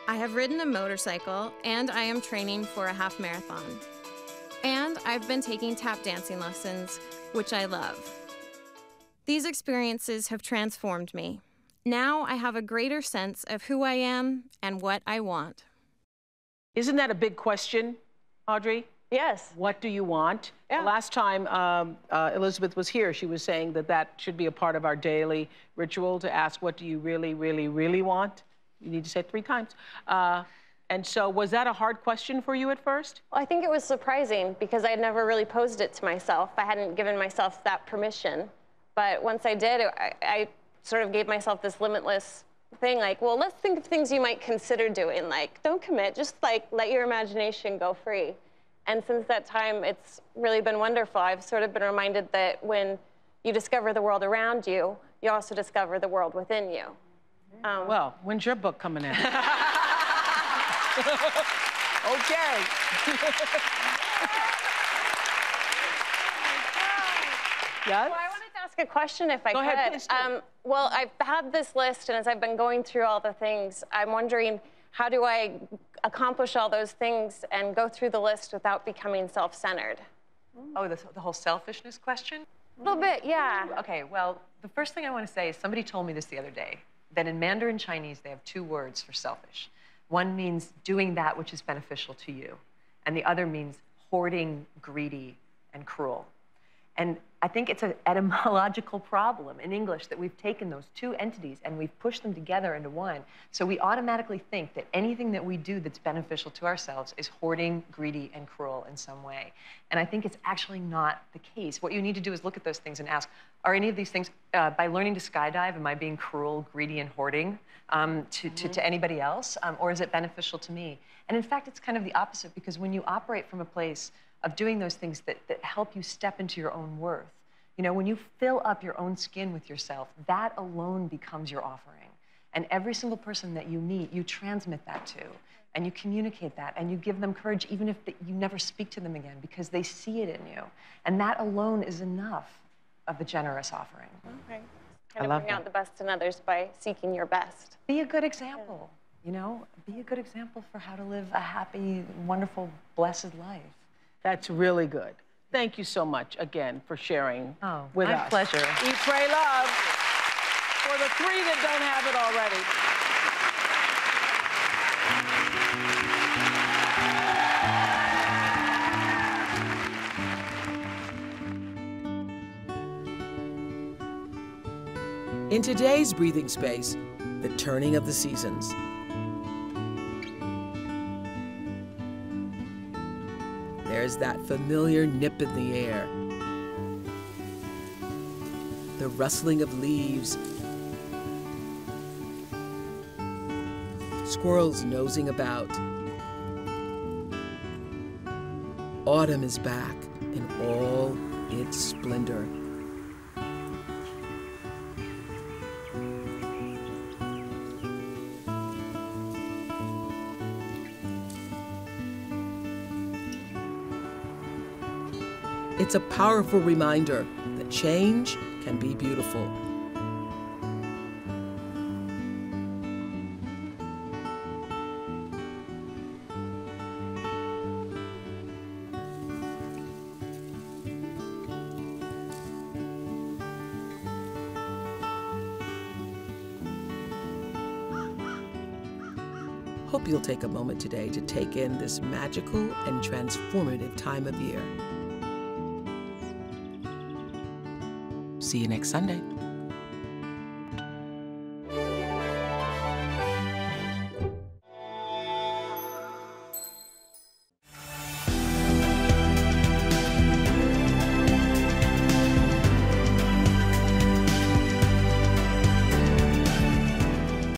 I have ridden a motorcycle, and I am training for a half marathon. And I've been taking tap dancing lessons, which I love. These experiences have transformed me. Now I have a greater sense of who I am and what I want. Isn't that a big question, Audrey? Yes. What do you want? Yeah. The last time Elizabeth was here, she was saying that that should be a part of our daily ritual to ask, what do you really, really, really want? You need to say it 3 times. And so was that a hard question for you at first? Well, I think it was surprising because I had never really posed it to myself. I hadn't given myself that permission. But once I did, I sort of gave myself this limitless thing, like, well, let's think of things you might consider doing. Like, don't commit, just like let your imagination go free. And since that time, it's really been wonderful. I've sort of been reminded that when you discover the world around you, you also discover the world within you. Well, when's your book coming in? Okay. Yes? Well, I wanted to ask a question if I could. Go ahead, please do. Well, I've had this list, and as I've been going through all the things, I'm wondering, how do I accomplish all those things and go through the list without becoming self-centered? Oh, the whole selfishness question? A little bit, yeah. Okay, well, the first thing I want to say is somebody told me this the other day, that in Mandarin Chinese, they have 2 words for selfish. One means doing that which is beneficial to you, and the other means hoarding, greedy, and cruel. And I think it's an etymological problem in English that we've taken those 2 entities and we've pushed them together into one. So we automatically think that anything that we do that's beneficial to ourselves is hoarding, greedy, and cruel in some way. And I think it's actually not the case. What you need to do is look at those things and ask, are any of these things, by learning to skydive, am I being cruel, greedy, and hoarding to anybody else? Or is it beneficial to me? And in fact, it's kind of the opposite, because when you operate from a place of doing those things that help you step into your own worth. You know, when you fill up your own skin with yourself, that alone becomes your offering. And every single person that you meet, you transmit that to, and you communicate that, and you give them courage even if you never speak to them again, because they see it in you. And that alone is enough of a generous offering. Okay. Kind of bring out the best in others by seeking your best. Be a good example, you know? Be a good example for how to live a happy, wonderful, blessed life. That's really good. Thank you so much again for sharing with us. My pleasure. Eat, pray, love. For the 3 that don't have it already. In today's breathing space, the turning of the seasons. There's that familiar nip in the air, the rustling of leaves, squirrels nosing about. Autumn is back in all its splendor. It's a powerful reminder that change can be beautiful. Hope you'll take a moment today to take in this magical and transformative time of year. See you next Sunday.